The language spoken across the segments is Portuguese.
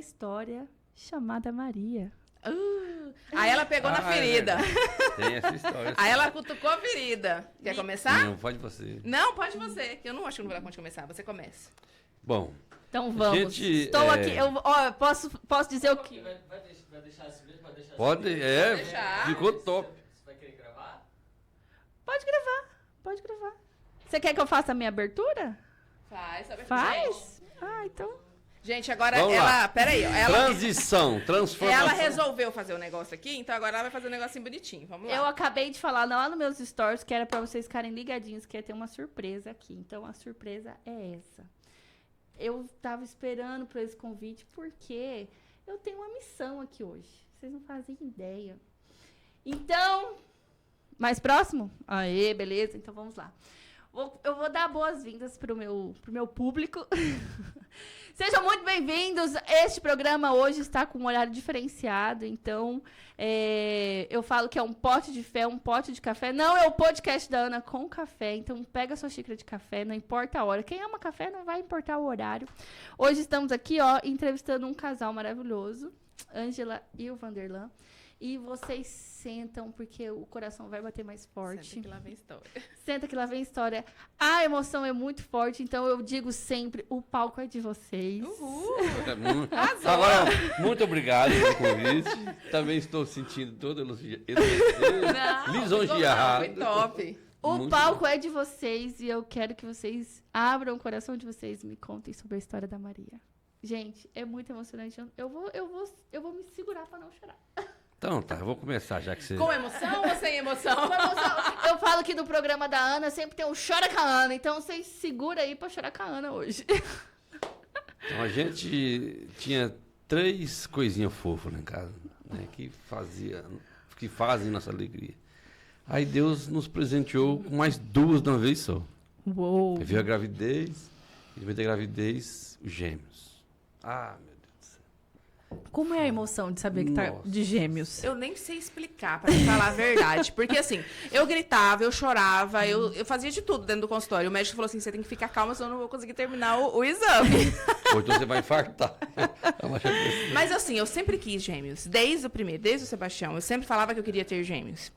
história chamada Maria. Aí ela pegou na ferida. Tem essa história. Aí ela cutucou a ferida. Quer começar? Não, pode você. Não, pode você. Eu não acho que não vai dar conta de começar. Você começa. Bom, Então vamos. gente, Estou aqui. Posso dizer o que? Vai deixar assim mesmo? Vai deixar pode, assim deixar. ficou top. Você vai querer gravar? Pode gravar. Você quer que eu faça a minha abertura? Faz, sabe? Faz? Então. Gente, agora Vamos ela... lá. Peraí. Transição, transformação. Ela resolveu fazer o negócio aqui, então agora ela vai fazer um negocinho bonitinho. Vamos lá. Eu acabei de falar lá nos meus stories que era pra vocês ficarem ligadinhos, que ia ter uma surpresa aqui. Então, a surpresa é essa. Eu tava esperando por esse convite porque eu tenho uma missão aqui hoje. Vocês não fazem ideia. Então, mais próximo? Aê, beleza. Então, vamos lá. Eu vou dar boas-vindas pro meu público. Sejam muito bem-vindos. Este programa hoje está com um horário diferenciado. Então, eu falo que é um pote de fé, um pote de café. Não é o podcast da Ana com café. Então, pega a sua xícara de café, não importa a hora. Quem ama café não vai importar o horário. Hoje estamos aqui, entrevistando um casal maravilhoso, Ângela e o Vanderlan. E vocês sentam, porque o coração vai bater mais forte. Senta que lá vem história. Senta que lá vem história. A emoção é muito forte, então eu digo sempre, o palco é de vocês. Uhul! Agora, muito obrigado pelo convite. Também estou sentindo todo lisonjeado. Foi top. O Muito palco bom. é de vocês e eu quero que vocês abram o coração de vocês e me contem sobre a história da Maria. Gente, é muito emocionante. Eu vou me segurar para não chorar. Então tá, eu vou começar já que você... Com emoção ou sem emoção? Eu falo que no programa da Ana sempre tem um chora com a Ana, então vocês segura aí pra chorar com a Ana hoje. Então, a gente tinha 3 coisinhas fofas lá em casa, né, que fazem nossa alegria. Aí Deus nos presenteou com mais 2 de uma vez só. Uou! Aí veio a gravidez, e depois da gravidez, os gêmeos. Ah, meu Deus do céu. Como é a emoção de saber que tá Nossa. de gêmeos? Eu nem sei explicar, pra te falar a verdade. Porque assim, eu gritava, eu chorava, eu fazia de tudo dentro do consultório. O médico falou assim, você tem que ficar calma, senão eu não vou conseguir terminar o exame. Ou então você vai infartar. É uma chance. Mas assim, eu sempre quis gêmeos. Desde o Sebastião. Eu sempre falava que eu queria ter gêmeos.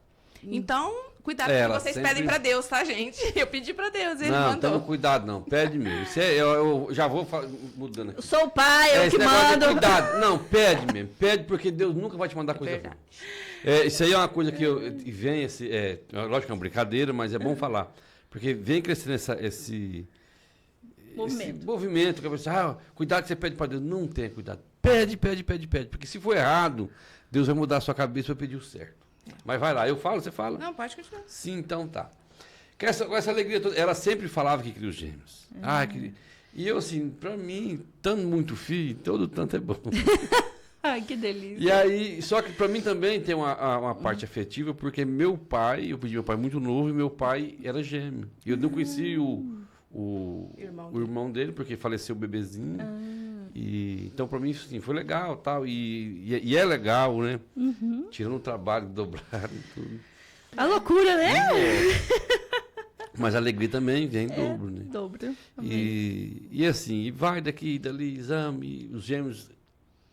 Então, cuidado com o que Ela vocês sempre- pedem pra Deus, tá, gente? Eu pedi pra Deus, ele Não, mandou. toma cuidado não, pede mesmo. Isso eu já vou mudando aqui. Eu sou o pai, eu Esse que negócio de mando. cuidado. Não, pede mesmo. Pede porque Deus nunca vai te mandar coisa Verdade. ruim. Isso aí é uma coisa que vem, lógico que é uma brincadeira, mas é bom falar. Porque vem crescendo esse movimento. Que a pessoa, cuidado que você pede para Deus. Não tem cuidado. Pede. Porque se for errado, Deus vai mudar a sua cabeça para pedir o certo. Mas vai lá, eu falo, você fala? Não, pode continuar. Sim, então tá. Com essa alegria toda, ela sempre falava que queria os gêmeos. E eu, assim, pra mim, tanto muito filho, todo tanto é bom. Ai, que delícia. E aí, só que pra mim também tem uma parte afetiva, porque eu pedi meu pai muito novo, e meu pai era gêmeo. E eu não conheci o irmão dele, porque faleceu o bebezinho. Então, pra mim, assim, foi legal, tal. E é legal, né? Tirando o trabalho, dobrado e tudo. A loucura, né? Mas a alegria também vem em dobro, né? Dobro. E assim, e vai daqui e dali, exame. Os gêmeos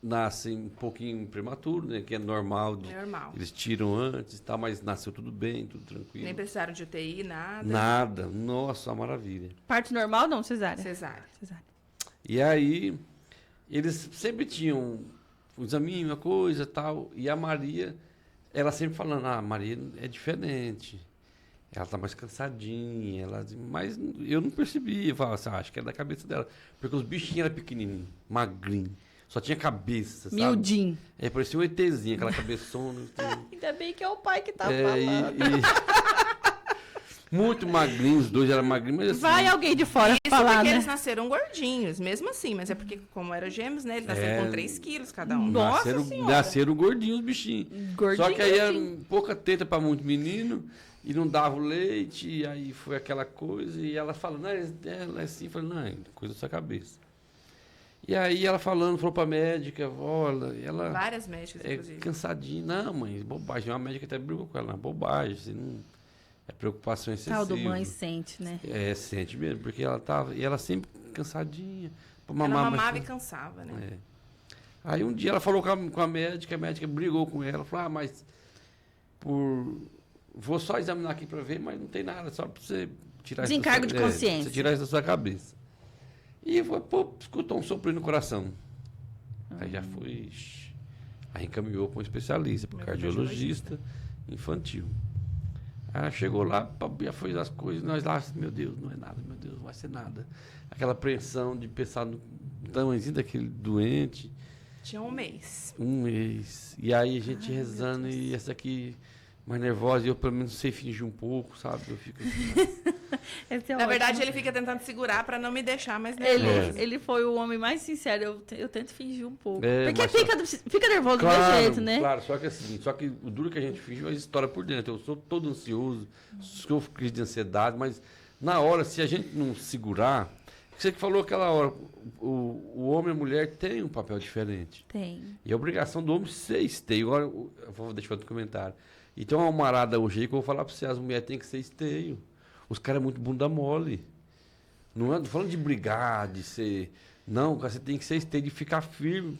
nascem um pouquinho prematuro, né? Que é normal. Normal. Eles tiram antes e tal, mas nasceu tudo bem, tudo tranquilo. Nem precisaram de UTI, nada. Nada. Nossa, uma maravilha. Parte normal, não, cesárea? Cesárea. E aí, eles sempre tinham um examinho, uma coisa tal. E a Maria, ela sempre falando, a Maria é diferente. Ela tá mais cansadinha, mas eu não percebi. Eu falava assim, acho que é da cabeça dela. Porque os bichinhos eram pequenininhos, magrinhos. Só tinha cabeça, sabe? Miudinho. Parecia um ETzinho, aquela cabeçona. Ainda bem que é o pai que tá falando. Muito magrinhos, os dois eram magrinhos, mas assim... Vai alguém de fora Isso falar, porque né? eles nasceram gordinhos, mesmo assim. Mas é porque, como eram gêmeos, né? Eles nasceram com 3 quilos cada um. Nasceram gordinhos os bichinhos. Gordinho, Só que aí era gordinho. pouca teta pra muito menino, e não dava o leite, e aí foi aquela coisa, e ela falando, não, ela é assim, eu falei, não, é coisa da sua cabeça. E aí ela falou pra médica, olha, ela... Várias médicas, inclusive. Cansadinha. Não, mãe, bobagem. Uma médica até brigou com ela, não, bobagem, você não... É preocupação excessiva. Tal do mãe sente, né? Sente mesmo, porque ela tava... E ela sempre cansadinha. Ela mamava e cansava, né? Aí um dia ela falou com a médica brigou com ela, falou, mas vou só examinar aqui para ver, mas não tem nada, só para você tirar Desencargo isso de consciência. você tirar isso da sua cabeça. E foi, escutou um sopro no coração. Aí já foi, aí encaminhou para um especialista, para um cardiologista infantil. Aí ela chegou lá, já fez as coisas, nós lá, meu Deus, não é nada, meu Deus, não vai ser nada. Aquela apreensão de pensar no tamanhozinho daquele doente. Tinha um mês. Um mês. E aí a gente rezando e essa aqui mais nervosa, e eu pelo menos sei fingir um pouco, sabe? Eu fico Esse é Na verdade, ótimo. ele fica tentando segurar pra não me deixar mais nervoso. Ele foi o homem mais sincero. Eu tento fingir um pouco. É, Porque mas fica nervoso do meu jeito, né? Claro, só que o duro que a gente finge é a história por dentro. Eu sou todo ansioso, sofro crise de ansiedade, mas na hora, se a gente não segurar, você que falou aquela hora, o homem e a mulher têm um papel diferente. Tem. E a obrigação do homem ser esteio. Agora, eu vou deixar outro comentário. Então, uma marada hoje aí que eu vou falar para você, as mulheres têm que ser esteio. Os caras é muito bunda mole. Não é falando de brigar, de ser... Não, cara, você tem que ser esteio, de ficar firme.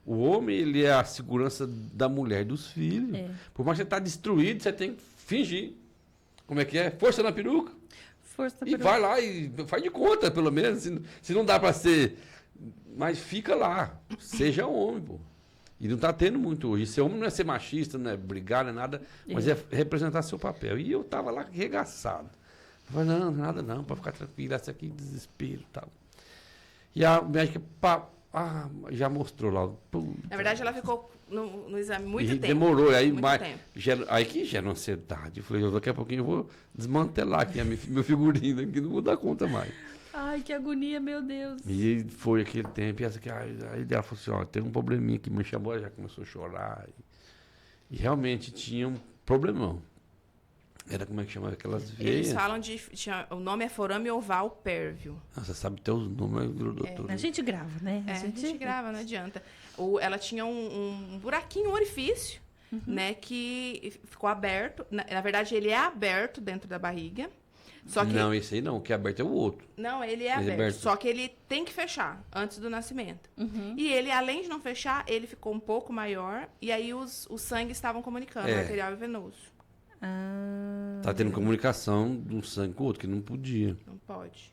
O homem, ele é a segurança da mulher e dos filhos. É. Por mais que você está destruído, você tem que fingir. Como é que é? Força na peruca. Força E vai lá e faz de conta, pelo menos. Se não dá para ser... Mas fica lá. Seja homem, pô. E não está tendo muito hoje. Ser homem não é ser machista, não é brigar, não é nada, mas é representar seu papel. E eu estava lá arregaçado. Eu falei, não, nada não, para ficar tranquilo, essa aqui desespero e tal. E a médica já mostrou lá. Na verdade, ela ficou no exame muito E tempo. demorou, aí, muito tempo. aí que gera ansiedade. Eu falei, daqui a pouquinho eu vou desmantelar aqui meu figurino, que não vou dar conta mais. Ai, que agonia, meu Deus. E foi aquele tempo, e essa aqui, aí ela falou assim, tem um probleminha que me chamou, ela já começou a chorar. E realmente tinha um problemão. Era como é que chamava aquelas veias? Eles falam o nome é forame oval pérvio. Você sabe até os nomes, virou doutor. A gente grava, né? A gente grava, não adianta. Ela tinha um buraquinho, um orifício, né, que ficou aberto. Na verdade, ele é aberto dentro da barriga. Só que Não, esse aí não, o que é aberto é o outro. Não, ele é Ele é aberto. aberto. Só que ele tem que fechar antes do nascimento. E ele, além de não fechar, ele ficou um pouco maior. E aí os sangue estavam comunicando, arterial e venoso. Tá tendo comunicação de um sangue com o outro, que não podia. Não pode.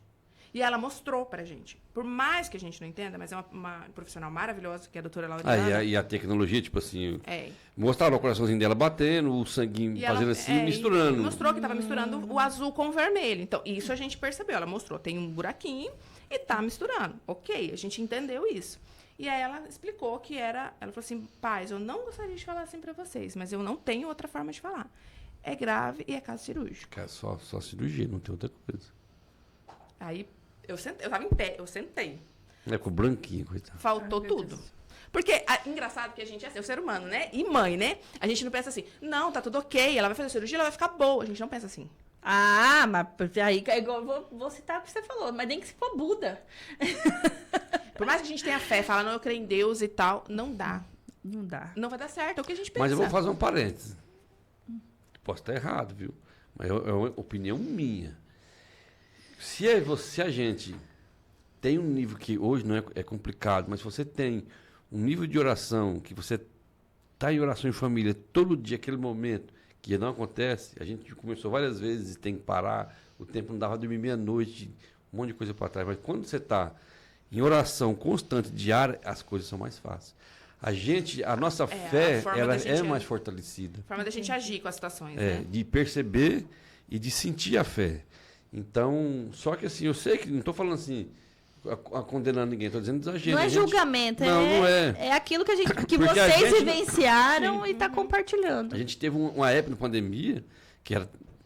E ela mostrou pra gente. Por mais que a gente não entenda, mas é uma profissional maravilhosa, que é a doutora Laureana. E a tecnologia, tipo assim, É. mostraram o coraçãozinho dela batendo, o sanguinho E fazendo ela, assim, e misturando. mostrou que estava misturando o azul com o vermelho. Então, isso a gente percebeu. Ela mostrou, tem um buraquinho e tá misturando. Ok, a gente entendeu isso. E aí ela explicou que ela falou assim, pais, eu não gostaria de falar assim pra vocês, mas eu não tenho outra forma de falar. É grave e é caso cirúrgico. Cara, só cirurgia, não tem outra coisa. Aí, eu tava em pé, eu sentei. É com o branquinho, coitado. Faltou tudo. Porque, engraçado que a gente é assim, o ser humano, né? E mãe, né? A gente não pensa assim, não, tá tudo ok, ela vai fazer cirurgia, ela vai ficar boa. A gente não pensa assim. Ah, mas aí é igual, vou citar o que você falou, mas nem que se for Buda. Por mais que a gente tenha fé, fala, não, eu creio em Deus e tal, não dá. Não dá. Não vai dar certo, é o que a gente pensa. Mas eu vou fazer um parênteses. Posso estar errado, viu? Mas é uma opinião minha. Se a gente tem um nível que hoje não é complicado, mas se você tem um nível de oração, que você está em oração em família todo dia, aquele momento, que não acontece, a gente começou várias vezes e tem que parar, o tempo não dava pra dormir meia-noite, um monte de coisa para trás. Mas quando você está em oração constante, diária, as coisas são mais fáceis. A nossa fé, ela é mais fortalecida. A forma da gente agir com as situações, É, né? de perceber e de sentir a fé. Então, só que assim, eu sei que não estou falando assim, condenando ninguém, estou dizendo exagero. Não é julgamento, não é. É aquilo que que Porque a vocês gente vivenciaram e tá compartilhando. A gente teve uma época na pandemia que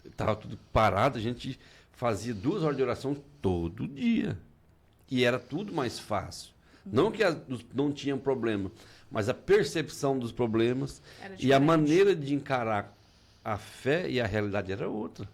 estava tudo parado, a gente fazia 2 horas de oração todo dia. E era tudo mais fácil. Não que não tinha problema, mas a percepção dos problemas e a maneira de encarar a fé e a realidade era outra.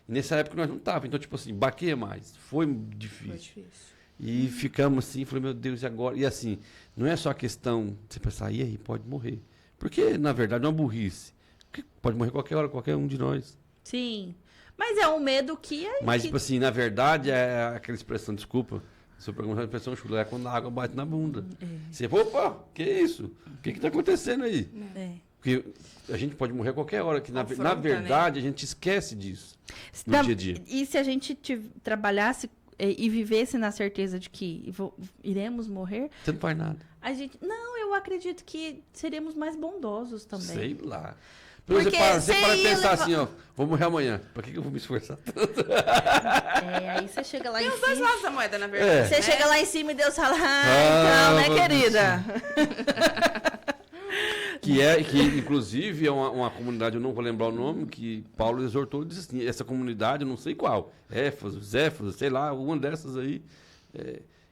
E nessa época nós não estávamos. Então, tipo assim, baqueia mais. Foi difícil. Foi difícil. E ficamos assim, falei, meu Deus, e agora? E assim, não é só a questão de você pensar, e aí, pode morrer. Porque, na verdade, é uma burrice. Porque pode morrer qualquer hora, qualquer um de nós. Sim. Mas é um medo que Mas, tipo assim, na verdade, é aquela expressão, desculpa Seu programa de pressão chula é quando a água bate na bunda. Você, opa, que isso? O que está acontecendo aí? Porque a gente pode morrer a qualquer hora, que na verdade a gente esquece disso no dia a dia. E se a gente trabalhasse e vivesse na certeza de que iremos morrer, Você não faz nada. eu acredito que seremos mais bondosos também. Sei lá. Porque Você para ia pensar levar- assim, ó, vou morrer amanhã. Pra que eu vou me esforçar tanto? Aí você chega lá Tem em os dois cima. lados da moeda, na verdade. Você né? chega lá em cima e Deus fala, Ah, então, né, vamos querida? Que inclusive, é uma comunidade, eu não vou lembrar o nome, que Paulo exortou e disse assim, essa comunidade, eu não sei qual, Éfaso, Zéfiro, sei lá, uma dessas aí,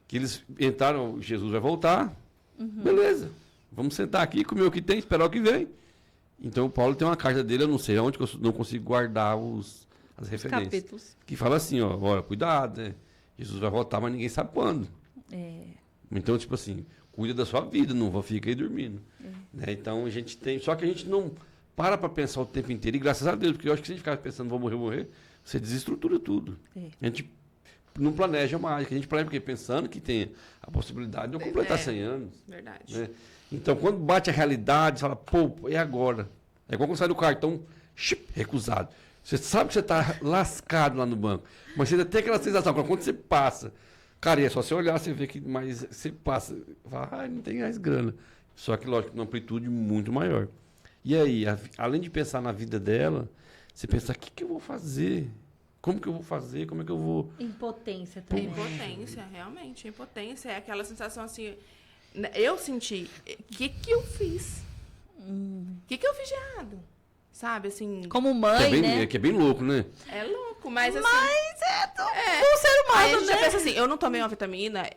que eles entraram, Jesus vai voltar, beleza, vamos sentar aqui, comer o que tem, esperar o que vem. Então, o Paulo tem uma carta dele, eu não sei onde, que eu não consigo guardar as referências. Capítulos. Que fala assim, ó, olha, cuidado, né? Jesus vai voltar, mas ninguém sabe quando. Então, tipo assim, cuida da sua vida, não fica aí dormindo. Né? Então, a gente tem... Só que a gente não para pensar o tempo inteiro, e graças a Deus, porque eu acho que se a gente ficar pensando, vou morrer, você desestrutura tudo. A gente não planeja mais, que a gente planeja porque pensando que tem a possibilidade de eu completar 100 anos. Verdade. Né? Então, quando bate a realidade, você fala, pô, é agora. É igual quando sai do cartão, recusado. Você sabe que você está lascado lá no banco, mas você ainda tem aquela sensação, quando você passa, cara, e é só você olhar, você vê que mais você passa, fala, não tem mais grana. Só que, lógico, numa amplitude muito maior. E aí, além de pensar na vida dela, você pensa, o que eu vou fazer? Como que eu vou fazer? Como é que eu vou... Impotência também. Impotência, realmente. Impotência é aquela sensação assim... Eu senti... O que eu fiz? O que eu fiz de errado? Sabe, assim... Como mãe, né? Que é bem louco, né? É louco, mas assim... Um ser humano, Aí a gente né? já pensa assim, eu não tomei uma vitamina...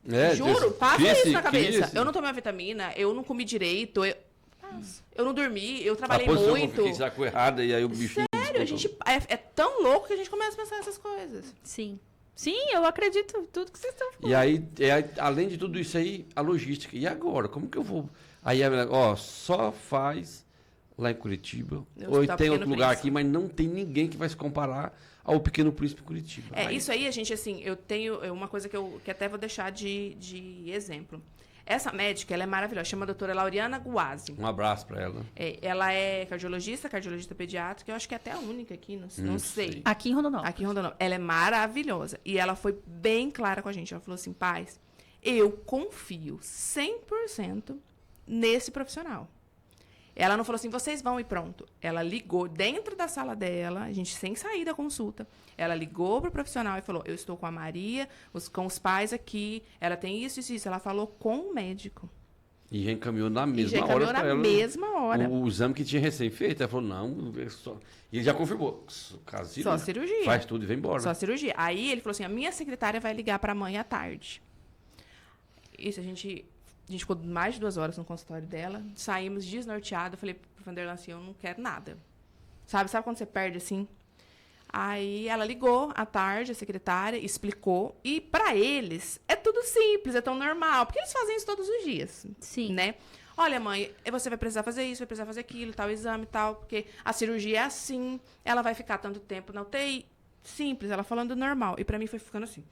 É, Juro, passa cria-se- isso na cabeça. cria-se. Eu não tomei uma vitamina, eu não comi direito, eu não dormi, eu trabalhei A posição que eu muito. fiquei saco errada e aí o bichinho... Sério, a gente é tão louco que a gente começa a pensar essas coisas. Sim. Sim, eu acredito em tudo que vocês estão falando. E aí, além de tudo isso aí, a logística. E agora? Como que eu vou... Aí, só faz lá em Curitiba. No Ou Hospital tem outro Pequeno lugar Príncipe. aqui, mas não tem ninguém que vai se comparar ao Pequeno Príncipe Curitiba. Isso aí, a gente, assim, eu tenho uma coisa que até vou deixar de exemplo. Essa médica, ela é maravilhosa, chama a doutora Lauriana Guazzi. Um abraço para ela. Ela é cardiologista pediátrica, eu acho que é até a única aqui, não sei. Aqui em Rondonópolis. Aqui em Rondonópolis. Ela é maravilhosa. E ela foi bem clara com a gente. Ela falou assim, paz, eu confio 100% nesse profissional. Ela não falou assim, vocês vão e pronto. Ela ligou dentro da sala dela, a gente sem sair da consulta. Ela ligou pro profissional e falou, eu estou com a Maria, com os pais aqui, ela tem isso, isso, isso. Ela falou com o médico. E já encaminhou na E mesma já hora encaminhou para na ela. mesma hora. O exame que tinha recém-feito. Ela falou, não, e ele já confirmou. Caso Só cirurgia. Faz tudo e vem embora. Só cirurgia. Aí ele falou assim, a minha secretária vai ligar para a mãe à tarde. Isso, a gente ficou mais de 2 horas no consultório dela, saímos desnorteados. Eu falei pro Vanderlan assim, eu não quero nada. Sabe quando você perde assim? Aí ela ligou à tarde, a secretária, explicou. E para eles, é tudo simples, é tão normal. Porque eles fazem isso todos os dias. Sim. Né? Olha, mãe, você vai precisar fazer isso, vai precisar fazer aquilo, tal exame, tal. Porque a cirurgia é assim, ela vai ficar tanto tempo na UTI. Simples, ela falando normal. E para mim foi ficando assim.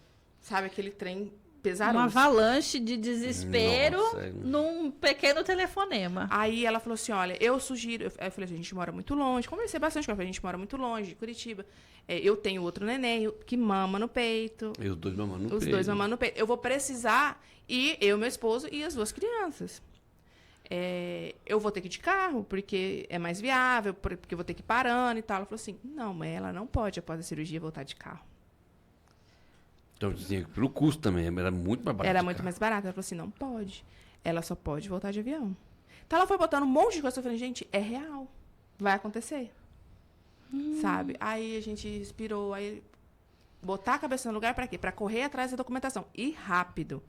Sabe, aquele trem pesaroso. Uma avalanche de desespero Nossa, num pequeno telefonema. Aí ela falou assim, olha, eu sugiro... Eu falei assim, a gente mora muito longe. Conversei bastante com ela. A gente mora muito longe, de Curitiba. Eu tenho outro neném que mama no peito. E os dois mamando no peito. Os dois mamando no peito. Eu vou precisar ir, eu, meu esposo e as 2 crianças. Eu vou ter que ir de carro, porque é mais viável, porque eu vou ter que ir parando e tal. Ela falou assim, não, mas ela não pode, após a cirurgia, voltar de carro. Então, assim, pelo custo também, era muito mais barato. Era de muito carro. mais barato. Ela falou assim, não pode. Ela só pode voltar de avião. Então ela foi botando um monte de coisa. Eu falei, gente, é real. Vai acontecer. Sabe? Aí a gente inspirou. Aí botar a cabeça no lugar para quê? Para correr atrás da documentação. E rápido.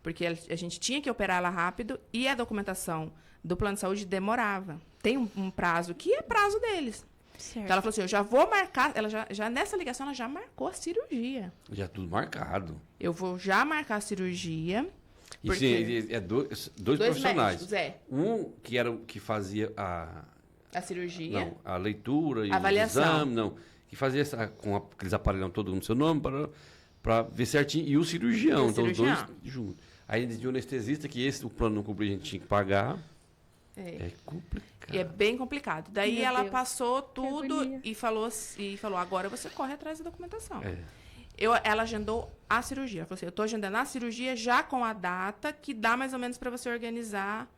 Porque a gente tinha que operar ela rápido e a documentação do plano de saúde demorava. Tem um prazo que é prazo deles. Certo. Então ela falou assim, eu já vou marcar... Ela já nessa ligação, ela já marcou a cirurgia. Já tudo marcado. Eu vou já marcar a cirurgia... E Porque sim, dois profissionais. médicos, Um que era o que fazia a cirurgia. não, a leitura e Avaliação. o exame, não. Que fazia com aqueles aparelhos todos no seu nome, pra ver certinho. E o cirurgião, E o então os cirurgião. dois juntos. Aí eles tinham anestesista, que esse o plano não cobria, a gente tinha que pagar. É complicado. E é bem complicado. Daí Meu ela Deus. passou tudo agonia. e falou, agora você corre atrás da documentação. É. Ela agendou a cirurgia. Ela falou assim, eu tô agendando a cirurgia já com a data que dá mais ou menos para você organizar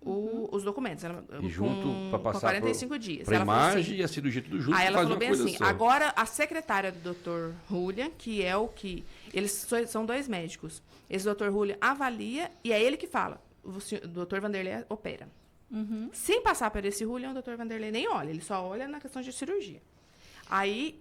os documentos. E junto para passar com 45 dias. Pra Ela falou imagem assim, e a cirurgia tudo junto. aí ela faz falou uma bem coisa assim, só. agora a secretária do Dr. Julian, que é o que... Eles são dois médicos. Esse Dr. Julian avalia e é ele que fala. O Dr. Vanderlei opera. Sem passar por esse Julian, o Dr. Vanderlei nem olha. Ele só olha na questão de cirurgia. Aí,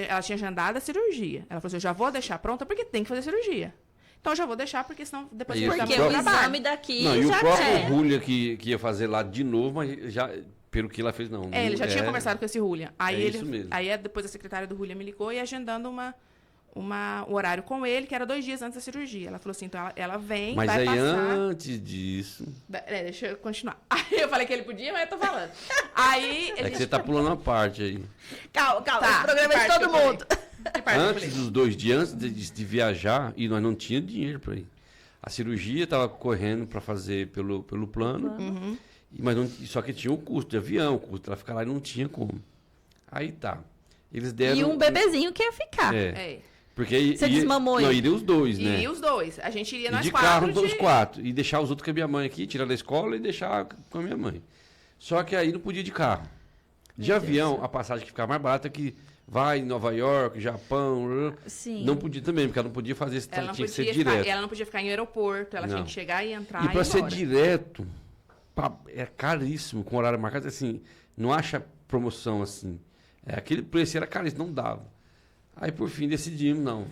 ela tinha agendado a cirurgia. Ela falou assim, eu já vou deixar pronta porque tem que fazer cirurgia. Então, eu já vou deixar porque senão depois Aí, vai dar Porque muito o trabalho. exame daqui Não, e o já próprio é. Julia que ia fazer lá de novo, mas já, pelo que ela fez, não. Ele já tinha É, conversado com esse Julian. Aí, É isso mesmo. depois a secretária do Julian me ligou e agendando um horário com ele, que era 2 dias antes da cirurgia. Ela falou assim, então ela vem, Mas vai aí passar... antes disso. Deixa eu continuar. Aí eu falei que ele podia, mas eu tô falando. Aí... É que você tá pulando uma parte aí. Calma, Tá, esse programa é que de parte todo que eu mundo. Que parte eu Antes falei? dos 2 dias, antes de viajar, e nós não tínhamos dinheiro para ir. A cirurgia estava correndo para fazer pelo plano, mas não, só que tinha o custo de avião, o custo dela ficar lá e não tinha como. Aí tá. Eles deram. E um bebezinho que ia ficar. É. É. Porque Você desmamou não, ele? iriam os dois, né? E os dois. A gente iria E nós de quatro. carro, os 4. E deixar os outros com a minha mãe aqui, tirar da escola e deixar com a minha mãe. Só que aí não podia ir de carro. De avião, a passagem que ficava mais barata que vai em Nova York, Japão. Sim. Não podia também, porque ela não podia fazer isso, Ela não tinha que ser podia ficar, direto. ela não podia ficar em aeroporto, ela tinha Não. que chegar e entrar E para ser embora. direto, é caríssimo, com horário marcado, assim, não acha promoção assim. Aquele preço era caríssimo, não dava. Aí, por fim, decidimos, não,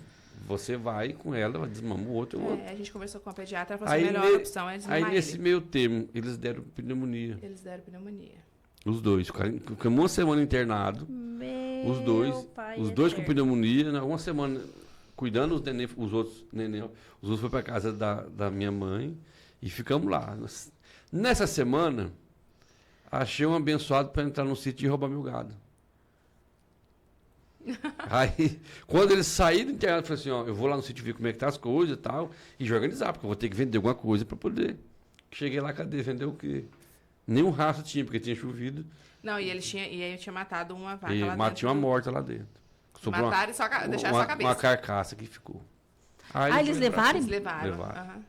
você vai com ela, desmama o outro, o outro. A gente conversou com a pediatra, ela falou assim, Aí, a melhor opção é aí desmamar nesse ele. meio termo, eles deram pneumonia. Eles deram pneumonia. Os dois, ficamos uma semana internado, Meu os dois pai com eterno. pneumonia, né, uma semana cuidando os neném, os outros foram para casa da minha mãe e ficamos lá. Nessa semana, achei um abençoado para entrar no sítio e roubar meu gado. Aí, quando eles saíram do internado, eu falei assim, ó, eu vou lá no sítio ver como é que tá as coisas e tal, e já organizar, porque eu vou ter que vender alguma coisa para poder. Cheguei lá, cadê? Vendeu o quê? Nem um rastro tinha, porque tinha chovido. Não, e aí eu tinha matado uma vaca E lá dentro. tinha uma morta lá dentro. Sobrou Mataram e só deixaram só a cabeça. uma carcaça que ficou. Aí Ah, eu eles falei, levaram? Eles levaram. Levaram. aham.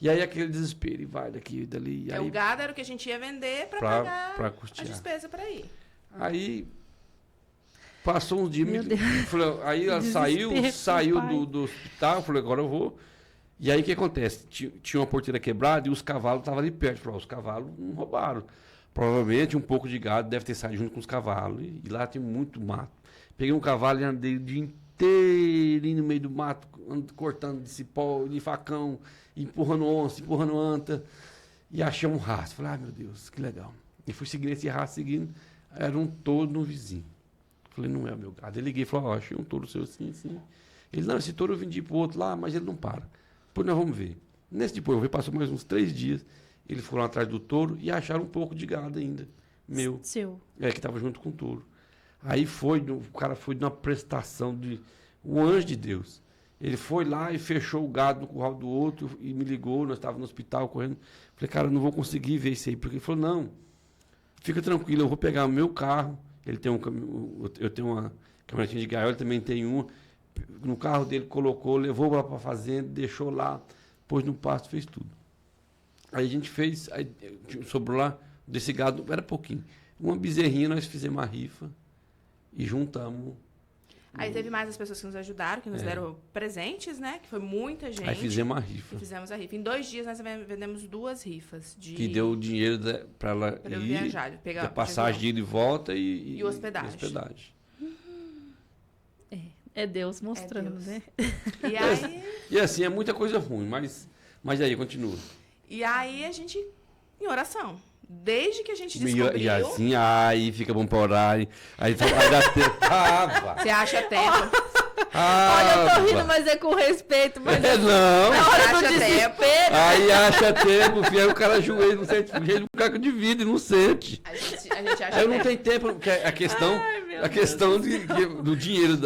E aí aquele desespero, e vai daqui e dali. É, Aí, o gado era o que a gente ia vender pra Pra- pagar pra a custear. despesa pra ir. aí passou uns dias, Meu Deus. falei, aí ela saiu Desespero, pai. do hospital, eu falei, agora eu vou. E aí o que acontece? Tinha uma porteira quebrada e os cavalos estavam ali perto. Eu falei, os cavalos não roubaram. Provavelmente um pouco de gado deve ter saído junto com os cavalos. E lá tem muito mato. Peguei um cavalo e andei o dia inteirinho no meio do mato, cortando de cipó, de facão, empurrando onça, empurrando anta. E achei um rastro. Falei, meu Deus, que legal. E fui seguindo esse rastro, seguindo. Era um touro no vizinho. Falei, não é o meu gado. Eu liguei e falei, achei um touro seu assim, assim. Ele, não, esse touro eu vendi pro outro lá, mas ele não para. Depois nós vamos ver. Nesse depois eu vi, passou mais uns 3 dias. Eles foram atrás do touro e acharam um pouco de gado ainda. Meu. Seu. Que estava junto com o touro. Aí o cara foi de uma prestação de um anjo de Deus. Ele foi lá e fechou o gado no curral do outro e me ligou, nós estávamos no hospital correndo. Falei, cara, eu não vou conseguir ver isso aí. Porque ele falou, não, fica tranquilo, eu vou pegar o meu carro. Ele tem eu tenho uma caminhonetinha de gaiola, ele também tem uma. No carro dele colocou, levou lá para a fazenda, deixou lá, pôs no pasto, fez tudo. Aí a gente fez, aí sobrou lá, desse gado, era pouquinho. Uma bezerrinha, nós fizemos uma rifa e juntamos. Aí teve mais as pessoas que nos ajudaram, que nos deram presentes, né? Que foi muita gente. Aí fizemos uma rifa. E fizemos a rifa. Em 2 dias nós vendemos 2 rifas. Que deu o dinheiro para ela Pra eu ir, viajar, pegar a passagem de ida e volta E hospedagem. É Deus mostrando, Deus. né? E aí, E assim, é muita coisa ruim, mas aí, continua. e aí a gente, em oração. Desde que a gente E descobriu... assim, aí fica bom pra orar. Aí dá tempo. Você acha tempo? Olha, eu tô rindo, mas é com respeito. Mas Não. na hora do Acha tempo. desespero. Aí acha tempo, filho, aí o cara ajoelha, não sente, ele não caca de vida e não sente. A gente acha Aí não tempo. tem tempo, porque a questão, Ai, meu do dinheiro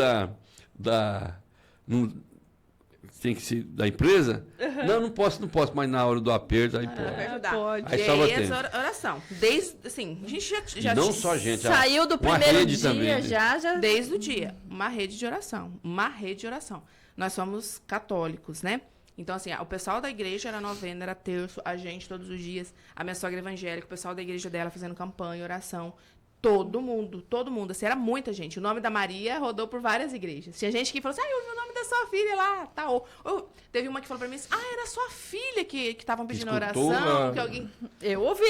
tem que ser da empresa? Não, não posso, mas na hora do aperto, aí pode. Pra ajudar. pode. Aí E salva aí, tempo. essa oração. Desde, assim, a gente já E não só a gente, Saiu do uma primeiro rede dia, também, né? já. Desde o dia. Uma rede de oração. Uma rede de oração. Nós somos católicos, né? Então, assim, o pessoal da igreja era novena, era terço, a gente todos os dias. A minha sogra evangélica, o pessoal da igreja dela fazendo campanha, oração. Todo mundo. Assim, era muita gente. O nome da Maria rodou por várias igrejas. Tinha gente que falou assim, eu vi o nome da sua filha lá, tá. Teve uma que falou pra mim assim, era sua filha que estavam pedindo Escutou, oração, que alguém... Eu ouvi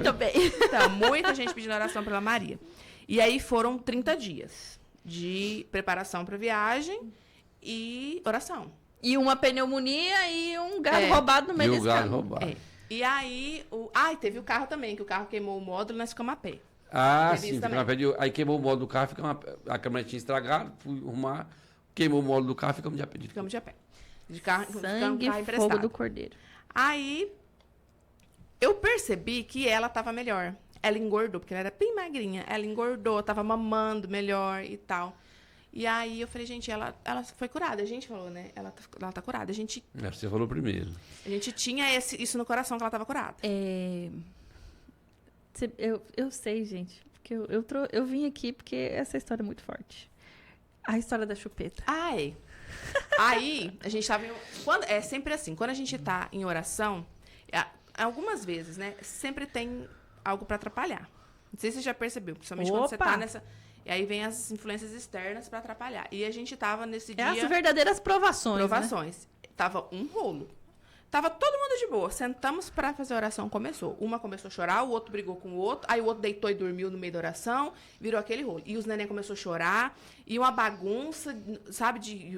também. Então, muita gente pedindo oração pela Maria. E aí foram 30 dias de preparação pra viagem e oração. E uma pneumonia e um gado É. roubado no meio E o desse gado caminho. roubado. É. E aí, teve o carro também, que o carro queimou o módulo e nós ficamos a pé. Ah, Teve sim. isso fica também. na frente, aí queimou o módulo do carro, a caminhonete tinha estragado, fui arrumar, queimou o módulo do carro, ficamos de apelido. Ficamos de a pé. De carro, ficamos Sangue carro e emprestado. fogo do cordeiro. Aí, eu percebi que ela tava melhor. Ela engordou, porque ela era bem magrinha. Ela engordou, tava mamando melhor e tal. E aí, eu falei, gente, ela foi curada. A gente falou, né? Ela tá curada. A gente Você falou primeiro. tinha isso no coração, que ela tava curada. Eu sei, gente. Porque eu vim aqui porque essa história é muito forte. A história da chupeta. Ai. Aí, a gente tava é sempre assim, quando a gente tá em oração, algumas vezes, né, sempre tem algo pra atrapalhar. Não sei se você já percebeu, principalmente quando você Opa! tá nessa... E aí vem as influências externas pra atrapalhar. E a gente tava nesse É dia... as verdadeiras provações, né? provações. Tava um rolo. Tava todo mundo de boa. Sentamos pra fazer a oração, começou. Uma começou a chorar, o outro brigou com o outro, aí o outro deitou e dormiu no meio da oração, virou aquele rolo. E os neném começou a chorar, e uma bagunça, sabe, de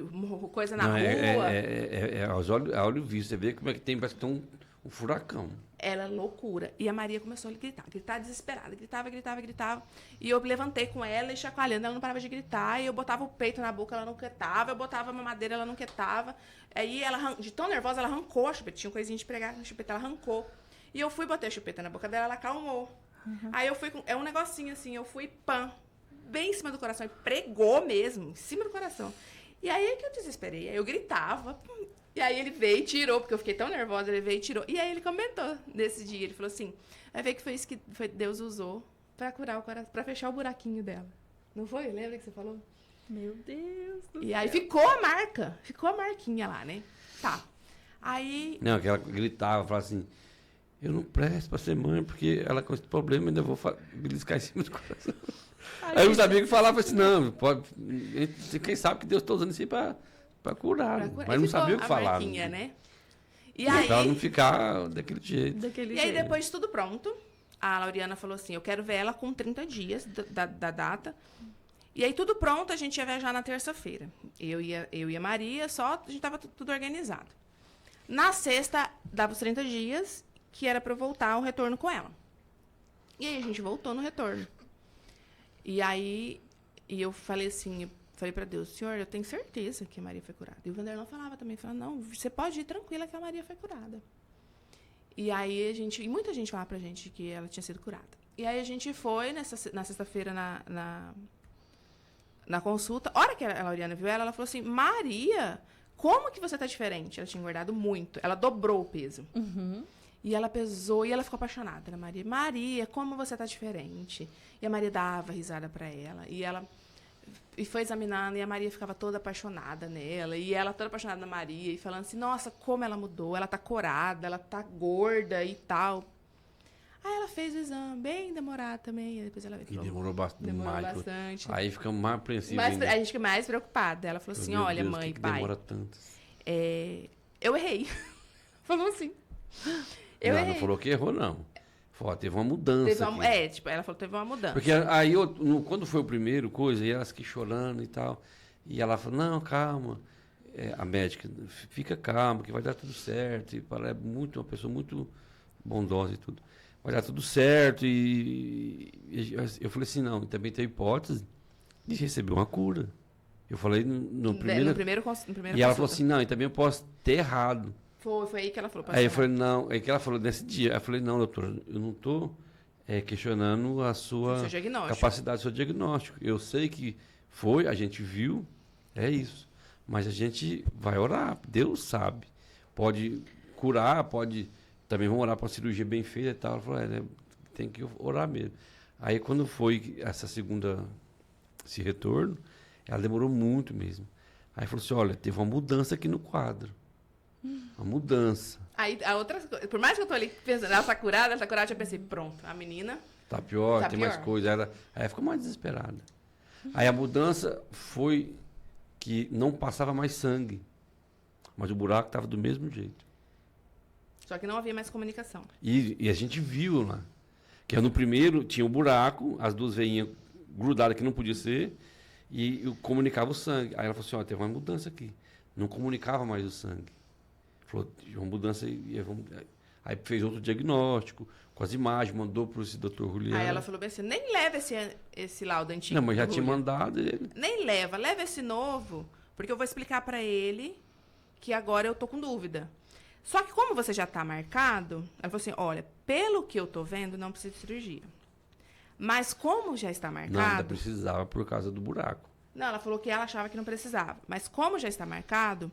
coisa na Não, rua. aos olhos, a olho visto, você vê como é que tem, parece que tem um furacão. Era loucura. E a Maria começou a gritar desesperada. Gritava. E eu levantei com ela e chacoalhando, ela não parava de gritar. E eu botava o peito na boca, ela não quietava. Eu botava a mamadeira, ela não quietava. Aí, ela, de tão nervosa, ela arrancou a chupeta. Tinha um coisinha de pregar na chupeta, ela arrancou. E eu fui botar a chupeta na boca dela, ela acalmou. Aí eu fui com... É um negocinho assim, eu fui bem em cima do coração. E pregou mesmo, em cima do coração. E aí é que eu desesperei. Aí eu gritava. E aí ele veio e tirou, porque eu fiquei tão nervosa, ele veio e tirou. E aí ele comentou nesse dia, ele falou assim, vai ver que foi isso que Deus usou pra curar o coração, pra fechar o buraquinho dela. Não foi? Lembra que você falou? Meu Deus do E aí céu. ficou a marquinha lá, né? Tá. Aí, Não, que ela gritava, falava assim, eu não presto pra ser mãe, porque ela com esse problema ainda vou beliscar em cima do coração. Aí os amigos falavam assim, não, pode, quem sabe que Deus está usando isso aí pra curar, pra curar. mas E não ficou sabia o que a falar. marquinha, né? E Pra ela aí, não ficar daquele jeito. Daquele e aí, jeito. depois de tudo pronto, a Lauriana falou assim, eu quero ver ela com 30 dias da data. E aí, tudo pronto, a gente ia viajar na terça-feira. Eu e a Maria, a gente tava tudo organizado. Na sexta, dava os 30 dias, que era pra eu voltar o retorno com ela. E aí, a gente voltou no retorno. E aí, eu falei assim, falei pra Deus, Senhor, eu tenho certeza que a Maria foi curada. E o Vanderlão falava também, não, você pode ir tranquila que a Maria foi curada. E aí, e muita gente falava pra gente que ela tinha sido curada. E aí, a gente foi na sexta-feira na consulta. A hora que a Lauriana viu ela falou assim, Maria, como que você tá diferente? Ela tinha engordado muito. Ela dobrou o peso. E ela pesou e ela ficou apaixonada na Maria. Maria, como você tá diferente? E a Maria dava risada pra ela. E foi examinando, e a Maria ficava toda apaixonada nela. E ela toda apaixonada na Maria. E falando assim, nossa, como ela mudou. Ela tá corada, ela tá gorda e tal. Aí ela fez o exame, bem demorado também. E depois ela veio e E falou, demorou demorou demais. bastante. Aí ficamos mais apreensivos Mas ainda. a gente fica mais preocupada. Ela falou assim, Meu olha, Deus, mãe, que pai, demora tanto. eu errei. Falou assim. Eu Não, errei. não falou que errou, não. Falou, teve uma mudança aqui. Ela falou que teve uma mudança. Porque aí, quando foi o primeiro coisa, e elas aqui chorando e tal, e ela falou, não, calma, a médica, fica calma, que vai dar tudo certo. E ela é uma pessoa muito bondosa e tudo. Vai dar tudo certo. E eu falei assim, não, também tem hipótese de receber uma cura. Eu falei no primeiro... No primeiro E ela falou assim, não, e também eu posso ter errado. Foi aí que ela falou. Aí eu falei, não, aí que ela falou nesse dia. Aí eu falei, não, doutora, eu não estou questionando a sua seu diagnóstico. capacidade, seu diagnóstico. Eu sei que foi, a gente viu, é isso. Mas a gente vai orar, Deus sabe. Pode curar, pode... Também vamos orar para uma cirurgia bem feita e tal. Ela falou, tem que orar mesmo. Aí quando foi esse retorno, ela demorou muito mesmo. Aí falou assim, olha, teve uma mudança aqui no quadro. Uma mudança. Aí, a outra coisa, por mais que eu tô ali pensando, ela tá curada, eu pensei, pronto, a menina... Tá pior, Tá tem pior. mais coisa. Aí ficou mais desesperada. Aí a mudança foi que não passava mais sangue. Mas o buraco estava do mesmo jeito. Só que não havia mais comunicação. E a gente viu lá. Que no primeiro tinha um buraco, as duas veinhas grudadas que não podia ser, e eu comunicava o sangue. Aí ela falou assim, ó, teve uma mudança aqui. Não comunicava mais o sangue. Falou, uma mudança aí fez outro diagnóstico, com as imagens, mandou para esse doutor Juliano. Aí ela falou bem assim, nem leva esse laudo antigo. Não, mas já do tinha Julian. mandado ele. Nem leva esse novo, porque eu vou explicar pra ele que agora eu tô com dúvida. Só que como você já tá marcado, ela falou assim, olha, pelo que eu tô vendo, não precisa de cirurgia. Mas como já está Não, ainda marcado... precisava por causa do buraco. Não, ela falou que ela achava que não precisava. Mas como já está marcado,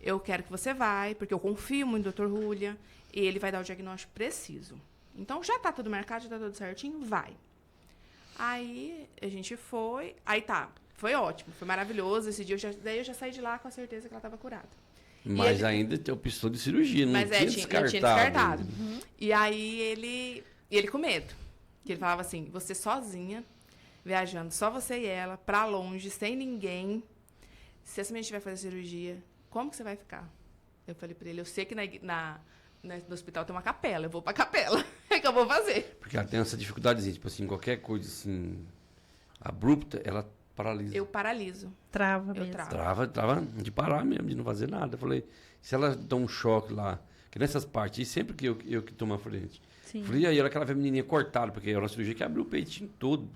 eu quero que você vai, porque eu confio muito no Dr. Julian, e ele vai dar o diagnóstico preciso. Então, já tá tudo marcado, já tá tudo certinho, vai. Aí, a gente foi. Aí tá, foi ótimo, foi maravilhoso. Esse dia, daí eu já saí de lá com a certeza que ela estava curada. Mas ele- ainda tem opção de cirurgia, não Mas tinha tinha descartado. descartado. E aí, ele com medo. Que ele falava assim, você sozinha, viajando, só você e ela, pra longe, sem ninguém. Se essa menina tiver que fazer cirurgia, como que você vai ficar? Eu falei pra ele, eu sei que no hospital tem uma capela, eu vou pra capela. É que eu vou fazer. Porque ela tem essa dificuldadezinha, tipo assim, qualquer coisa assim, abrupta, ela paralisa. Eu paraliso. Trava Eu mesmo. travo. Trava de parar mesmo, de não fazer nada. Eu falei, se ela dá um choque lá, que nessas partes, e sempre que eu que tomo a frente. Sim. Falei, e aí ela que ela vê a menininha cortada, porque era uma cirurgia que abriu o peitinho todo.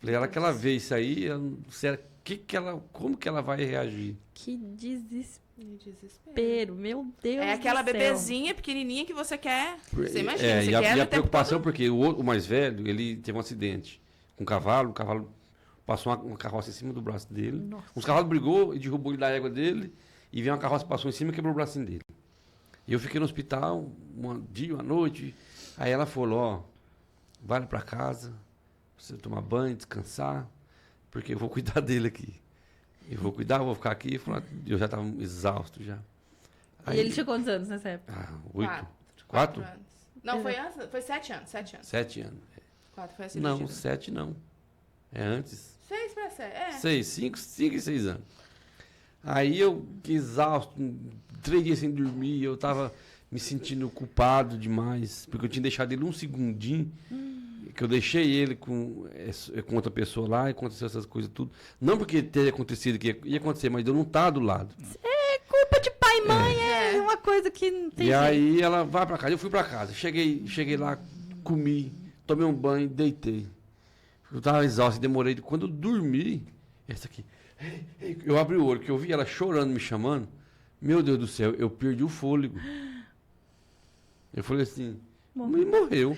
Falei, ela que ela vê isso aí, ela, como que ela vai reagir? Que desespero, Desespero. meu Deus É aquela do céu. bebezinha pequenininha que você quer. Você imagina, É, você e a, quer e a o tempo preocupação, todo. porque o mais velho, ele teve um acidente com um cavalo, o cavalo passou uma carroça em cima do braço dele. Nossa. Os cavalos brigou e derrubou ele da égua dele, e veio uma carroça, passou em cima e quebrou o bracinho dele. E eu fiquei no hospital um dia, uma noite, aí ela falou, ó, vai pra casa, você tomar banho, descansar, porque eu vou cuidar dele aqui. Eu vou cuidar, eu vou ficar aqui. Eu já estava exausto já. E ele tinha quantos anos nessa época? 8? 4 4? anos. Não, foi 7 anos. 7 anos. 7 anos. 4 foi a cirurgia. Não, 7 não. É antes. 6 para 7. É. 6, 5 e 6 anos. Aí eu, exausto, 3 dias sem dormir, eu tava me sentindo culpado demais, porque eu tinha deixado ele um segundinho, que eu deixei ele com outra pessoa lá, e aconteceu essas coisas tudo. Não porque teria acontecido, que ia acontecer, mas eu não estava do lado. Culpa de pai e mãe é uma coisa que não tem E jeito. aí ela vai pra casa, eu fui pra casa, cheguei lá, comi, tomei um banho, deitei. Eu tava exausto, demorei. Quando eu dormi, essa aqui, eu abri o olho, que eu vi ela chorando, me chamando. Meu Deus do céu, eu perdi o fôlego. Eu falei assim, ele morreu.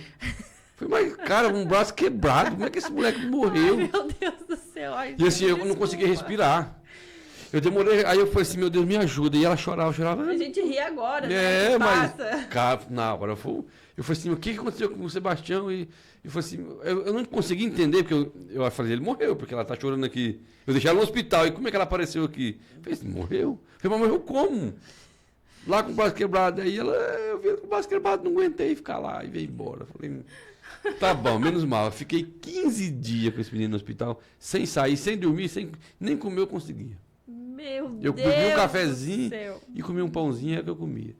Falei, mas cara, um braço quebrado, como é que esse moleque morreu? Meu Deus do céu. Ai, E assim, eu não conseguia respirar. Eu demorei, aí eu falei assim, meu Deus, me ajuda. E ela chorava. A gente ri agora, né? É, mas. Passa. Cara, na hora eu falei assim, o que aconteceu com o Sebastião? E eu falei assim, eu não consegui entender, porque eu falei, ele morreu, porque ela tá chorando aqui. Eu deixei ela no hospital, e como é que ela apareceu aqui? Eu falei assim, morreu? Eu falei, mas morreu como? Lá com o braço quebrado. Aí eu vi com o braço quebrado, não aguentei ficar lá e veio embora. Eu falei, tá bom, menos mal. Eu fiquei 15 dias com esse menino no hospital, sem sair, sem dormir, nem comer eu conseguia. Meu Eu Deus bebi um do cafezinho céu. e comi um pãozinho, é que eu comia.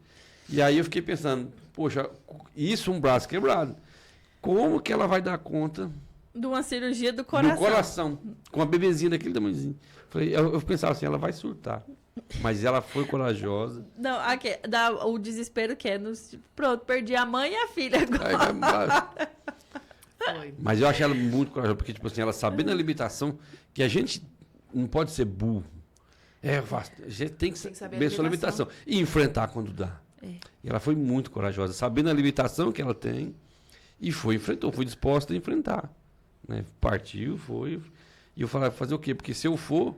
E aí eu fiquei pensando, poxa, isso um braço quebrado. Como que ela vai dar conta De uma cirurgia do coração. do coração, com a bebezinha daquele tamanhozinho? Falei, eu pensava assim, ela vai surtar. Mas ela foi corajosa. Não, aqui, dá o desespero que é pronto, perdi a mãe e a filha Aí agora. vai embora. Foi. Mas eu achei ela muito corajosa, porque, tipo assim, ela sabendo a limitação, que a gente não pode ser burro. A gente tem que saber a sua limitação. E enfrentar quando dá. É. E ela foi muito corajosa, sabendo a limitação que ela tem, e enfrentou, foi disposta a enfrentar. Né? Partiu, foi. E eu falei, fazer o quê? Porque se eu for,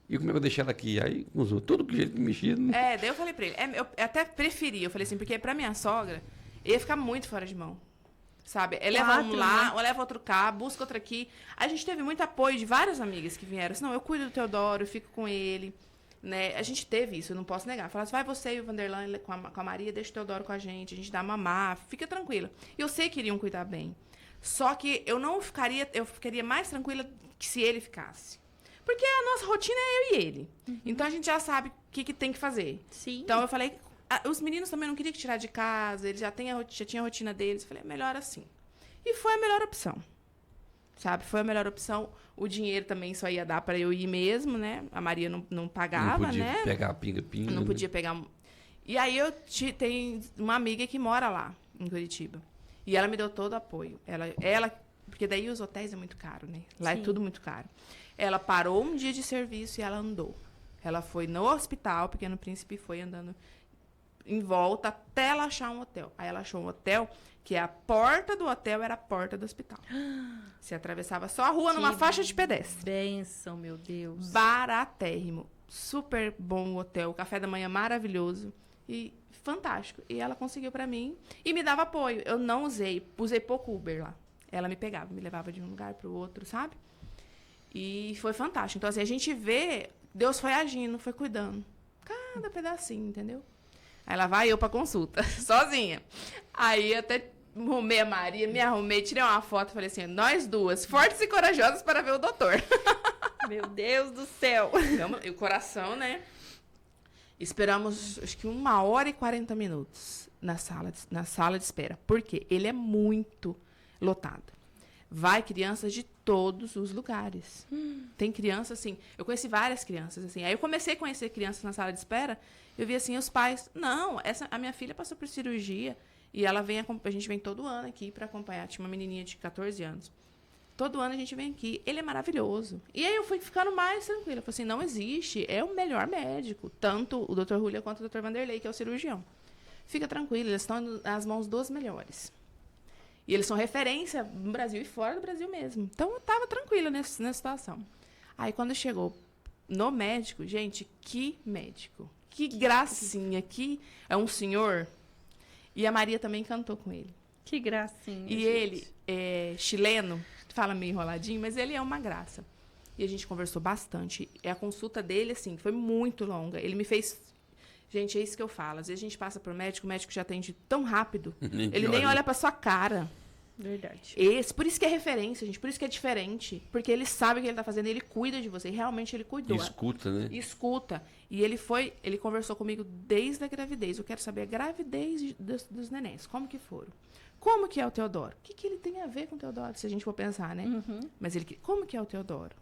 E como é que eu deixei ela aqui? Aí, usou todo que jeito que mexia. Daí eu falei pra ele, eu até preferi, eu falei assim, porque pra minha sogra, ia ficar muito fora de mão. Sabe? Leva um lá, ou leva outro cá, busca outro aqui. A gente teve muito apoio de várias amigas que vieram. Assim, não, eu cuido do Teodoro, eu fico com ele. Né? A gente teve isso, eu não posso negar. Falaram assim, vai você e o Vanderlan com a Maria, deixa o Teodoro com a gente dá mamar, fica tranquila. Eu sei que iriam cuidar bem. Só que eu ficaria mais tranquila que se ele ficasse. Porque a nossa rotina é eu e ele. Então a gente já sabe o que tem que fazer. Sim. Então eu falei, os meninos também não queriam tirar de casa, eles já tinham a rotina deles. Eu falei, é melhor assim. E foi a melhor opção. Sabe? Foi a melhor opção. O dinheiro também só ia dar para eu ir mesmo, né? A Maria não pagava, não podia né? pegar pinga-pinga. Não podia pegar. E aí eu tenho uma amiga que mora lá, em Curitiba. E ela me deu todo o apoio. Ela porque daí os hotéis é muito caro, né? Lá Sim. é tudo muito caro. Ela parou um dia de serviço e ela andou. Ela foi no hospital, Pequeno Príncipe, foi andando em volta até ela achar um hotel. Aí ela achou um hotel que a porta do hotel era a porta do hospital. Você atravessava só a rua numa faixa de pedestre. Bênção, meu Deus. Baratérrimo. Super bom o hotel. Café da manhã maravilhoso. E fantástico. E ela conseguiu pra mim e me dava apoio. Eu não usei pouco Uber lá. Ela me pegava, me levava de um lugar pro outro, sabe? E foi fantástico. Então, assim, a gente vê, Deus foi agindo, foi cuidando. Cada pedacinho, entendeu? Aí lá vai eu pra consulta, sozinha. Aí eu até arrumei a Maria, me arrumei, tirei uma foto e falei assim, nós duas, fortes e corajosas para ver o doutor. Meu Deus do céu. E o coração, né? Esperamos, acho que 1h40 na sala de espera. Por quê? Ele é muito lotado. Vai crianças de todos os lugares. Tem criança, assim... Eu conheci várias crianças, assim. Aí eu comecei a conhecer crianças na sala de espera. Eu vi, assim, os pais... Não, a minha filha passou por cirurgia. E ela vem... A gente vem todo ano aqui para acompanhar. Tinha uma menininha de 14 anos. Todo ano a gente vem aqui. Ele é maravilhoso. E aí eu fui ficando mais tranquila. Eu falei assim, não existe. É o melhor médico. Tanto o Dr. Julia quanto o Dr. Vanderlei, que é o cirurgião. Fica tranquila. Eles estão nas mãos dos melhores. E eles são referência no Brasil e fora do Brasil mesmo. Então, eu estava tranquila nessa situação. Aí, quando chegou no médico, gente, que médico. Que gracinha. Que é um senhor. E a Maria também cantou com ele. Que gracinha. E gente. ele é chileno, fala meio enroladinho, mas ele é uma graça. E a gente conversou bastante. E a consulta dele, assim, foi muito longa. Ele me fez... Gente, é isso que eu falo. Às vezes a gente passa por médico, o médico já atende tão rápido. Ele nem olha pra sua cara. Verdade. Por isso que é referência, gente. Por isso que é diferente. Porque ele sabe o que ele tá fazendo, ele cuida de você. Realmente ele cuidou. Escuta, né? Escuta. E ele conversou comigo desde a gravidez. Eu quero saber a gravidez dos nenéns. Como que foram? Como que é o Teodoro? O que ele tem a ver com o Teodoro, se a gente for pensar, né? Mas como que é o Teodoro?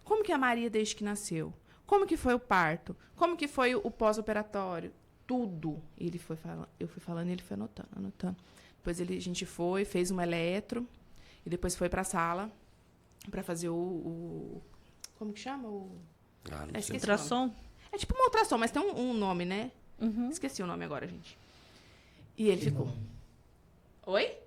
Como que é a Maria desde que nasceu? Como que foi o parto? Como que foi o pós-operatório? Tudo. Eu fui falando e ele foi anotando. Depois a gente fez um eletro e depois foi para a sala para fazer como que chama? Não sei. Ultrassom? É tipo uma ultrassom, mas tem um nome, né? Esqueci o nome agora, gente. E ele ficou... Oi?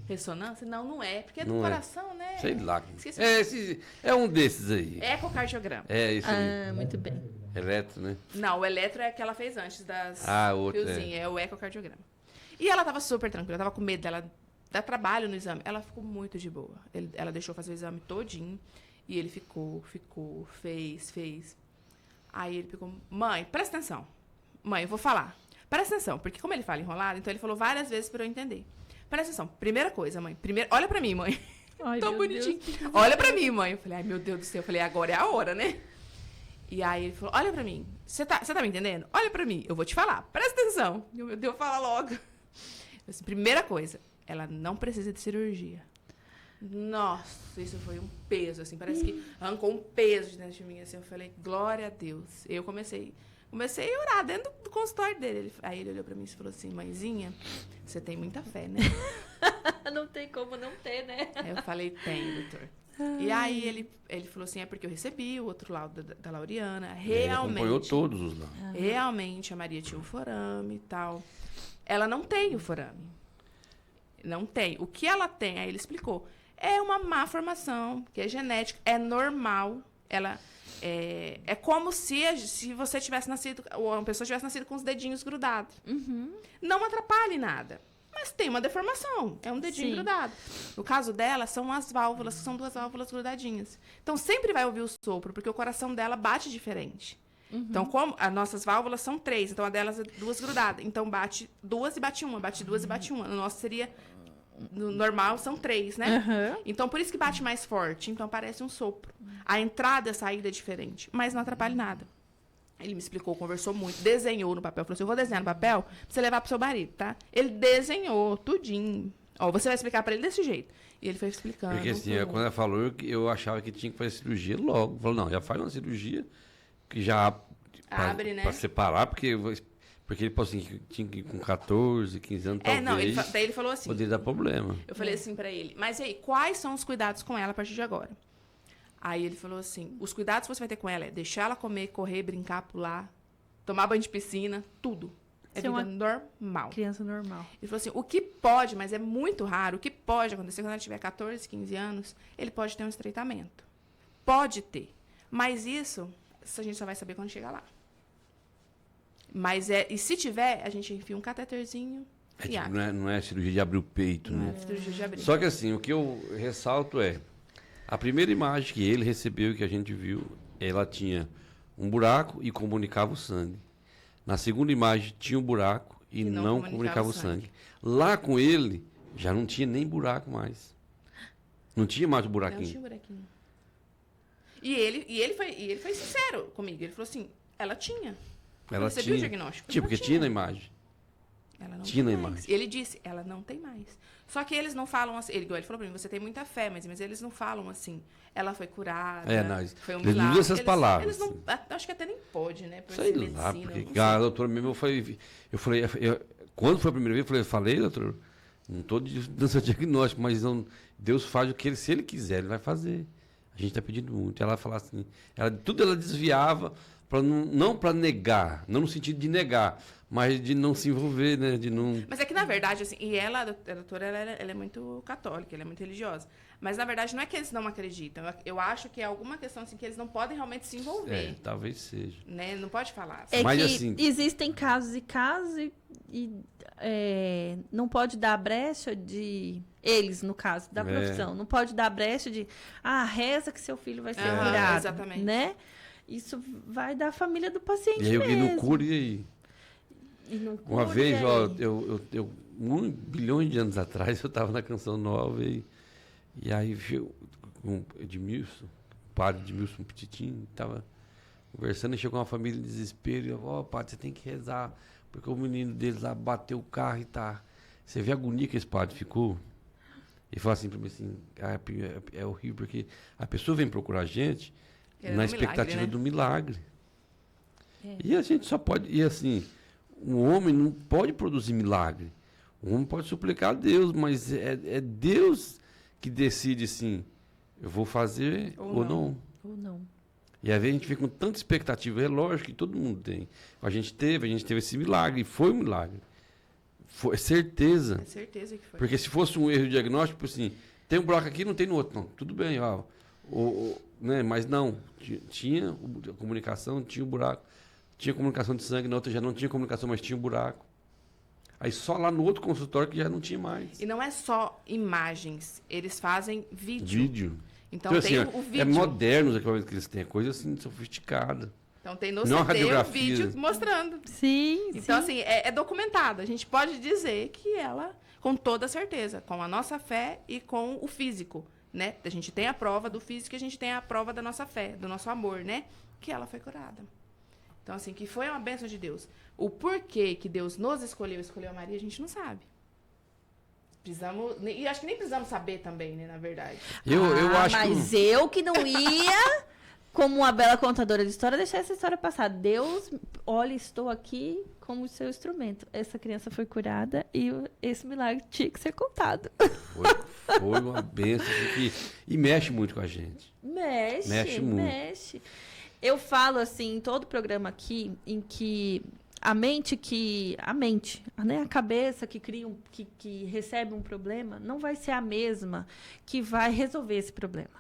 Ressonância? Não é. Porque é do coração, né? Sei lá. Esqueci. É um desses aí. Ecocardiograma. É isso aí. Ah, muito bem. Eletro, né? Não, o eletro é que ela fez antes das outro. fiozinhos. É o ecocardiograma. E ela tava super tranquila. Eu tava com medo dela dar trabalho no exame. Ela ficou muito de boa. Ela deixou fazer o exame todinho. E ele ficou, fez. Aí ele ficou, mãe, presta atenção. Mãe, eu vou falar. Presta atenção. Porque como ele fala enrolado, então ele falou várias vezes para eu entender. Presta atenção. Primeira coisa, mãe. Olha pra mim, mãe. Ai, Tão meu bonitinho. Deus. Olha pra mim, mãe. Eu falei, ai, meu Deus do céu. Eu falei, agora é a hora, né? E aí ele falou, olha pra mim. Você tá me entendendo? Olha pra mim. Eu vou te falar. Presta atenção. Meu Deus, fala logo. Assim, primeira coisa, ela não precisa de cirurgia. Nossa, isso foi um peso, assim. Parece que arrancou um peso de dentro de mim, assim. Eu falei, glória a Deus. Eu comecei a orar dentro do consultório dele. Aí ele olhou pra mim e falou assim, mãezinha, você tem muita fé, né? Não tem como não ter, né? Aí eu falei, tem, doutor. E aí ele falou assim, é porque eu recebi o outro laudo da Lauriana. Ele acompanhou Realmente. todos os lá. Realmente, a Maria tinha um forame e tal. Ela não tem o forame. Não tem. O que ela tem, aí ele explicou, é uma má formação, que é genética, é normal. É como se você tivesse nascido, ou uma pessoa tivesse nascido com os dedinhos grudados. Não atrapalhe nada. Mas tem uma deformação, é um dedinho Sim. grudado. No caso dela, são as válvulas, que são 2 válvulas grudadinhas. Então, sempre vai ouvir o sopro, porque o coração dela bate diferente. Então, como as nossas válvulas são 3, então a delas é 2 grudadas. Então, bate 2 e bate 1, bate 2 e bate 1. No nosso seria, no normal, são 3, né? Então, por isso que bate mais forte. Então, parece um sopro. A entrada e a saída é diferente, mas não atrapalha nada. Ele me explicou, conversou muito, desenhou no papel. Falou assim, eu vou desenhar no papel pra você levar pro seu marido, tá? Ele desenhou tudinho. Ó, você vai explicar pra ele desse jeito. E ele foi explicando. Porque assim, tudo. quando ela falou, eu achava que tinha que fazer cirurgia logo. Falou, não, já faz uma cirurgia que já... Abre, né? Pra separar, porque ele pode assim, que tinha que ir com 14, 15 anos, talvez, não, daí ele falou assim. poderia dar problema. Eu falei assim pra ele, mas e aí, quais são os cuidados com ela a partir de agora? Aí ele falou assim, os cuidados que você vai ter com ela é deixar ela comer, correr, brincar, pular, tomar banho de piscina, tudo. É Ser vida uma normal. Criança normal. Ele falou assim, o que pode, mas é muito raro, o que pode acontecer quando ela tiver 14, 15 anos, ele pode ter um estreitamento. Pode ter. Mas isso a gente só vai saber quando chegar lá. Mas e se tiver, a gente enfia um cateterzinho e Tipo, abre. não é cirurgia de abrir o peito, Não né? é cirurgia de abrir. Só que assim, o que eu ressalto é, a primeira imagem que ele recebeu, que a gente viu, ela tinha um buraco e comunicava o sangue. Na segunda imagem tinha um buraco e não comunicava o sangue. Lá com ele, já não tinha nem buraco mais. Não tinha mais o Não buraquinho. tinha buraquinho. E ele foi sincero comigo. Ele falou assim, ela tinha. Eu Ela recebi tinha. o diagnóstico. Tinha, Ela porque tinha na imagem. Ela não Tinha tem na mais. imagem. Ele disse, ela não tem mais. Só que eles não falam assim. Ele falou pra mim, você tem muita fé, mas eles não falam assim. Ela foi curada. Foi um eles não milagre. usam essas palavras. Eles não, acho que até nem pode, né? Por Sei ser lá, medicina, porque não sei. a doutora mesmo, eu falei, quando foi a primeira vez, eu falei, doutor, não estou dando seu diagnóstico, mas não, Deus faz o que ele, se ele quiser, ele vai fazer. A gente está pedindo muito. Ela fala assim, tudo ela desviava, não para negar, não no sentido de negar, mas de não se envolver, né? De não... Mas é que, na verdade, assim, e ela, a doutora, ela é muito católica, ela é muito religiosa. Mas, na verdade, não é que eles não acreditam. Eu acho que é alguma questão, assim, que eles não podem realmente se envolver. Talvez seja. Né? Não pode falar. É Mas, que assim- existem casos e casos não pode dar brecha de... Eles, no caso, da profissão. Não pode dar brecha de... reza que seu filho vai ser Aham, curado. exatamente. Né? Isso vai da família do paciente E aí alguém mesmo. não cura, e aí? E não Uma cura, vez, e ó, aí? eu bilhões de anos atrás, eu estava na Canção Nova e aí viu o Edmilson, o padre Edmilson Petitinho, estava conversando e chegou uma família em desespero e eu, padre, você tem que rezar, porque o menino deles lá bateu o carro e tá... Você vê a agonia que esse padre ficou? Ele falou assim para mim assim, é horrível, porque a pessoa vem procurar a gente na expectativa milagre, né? do milagre. E a gente só pode... E assim, um homem não pode produzir milagre. O homem pode suplicar a Deus, mas é Deus que decide, assim, eu vou fazer ou não. Ou não. E às vezes a gente fica com tanta expectativa, é lógico que todo mundo tem. A gente teve esse milagre, e foi um milagre. Foi certeza. É certeza que foi. Porque se fosse um erro de diagnóstico, assim, tem um buraco aqui, não tem no outro. Não, tudo bem, ó. Né? Mas não, tinha a comunicação, tinha o buraco. Tinha comunicação de sangue, na outra já não tinha comunicação, mas tinha um buraco. Aí só lá no outro consultório que já não tinha mais. E não é só imagens, eles fazem vídeo. Então assim, tem o vídeo. é moderno os equipamentos que eles têm, é coisa assim, sofisticada. Então tem no Não CD o radiografia. vídeo mostrando. Sim, Então, sim. assim, é documentado. A gente pode dizer que ela, com toda certeza, com a nossa fé e com o físico, né? A gente tem a prova do físico e a gente tem a prova da nossa fé, do nosso amor, né? Que ela foi curada. Então, assim, que foi uma bênção de Deus. O porquê que Deus nos escolheu a Maria, a gente não sabe. Precisamos... E acho que nem precisamos saber também, né, na verdade. Eu acho mas que... eu que não ia, como uma bela contadora de história, deixar essa história passar. Deus, olha, estou aqui como seu instrumento. Essa criança foi curada e esse milagre tinha que ser contado. Foi uma bênção. E mexe muito com a gente. Mexe muito. Mexe. Eu falo assim, em todo programa aqui, em que a mente, né, a cabeça que cria que recebe um problema, não vai ser a mesma que vai resolver esse problema.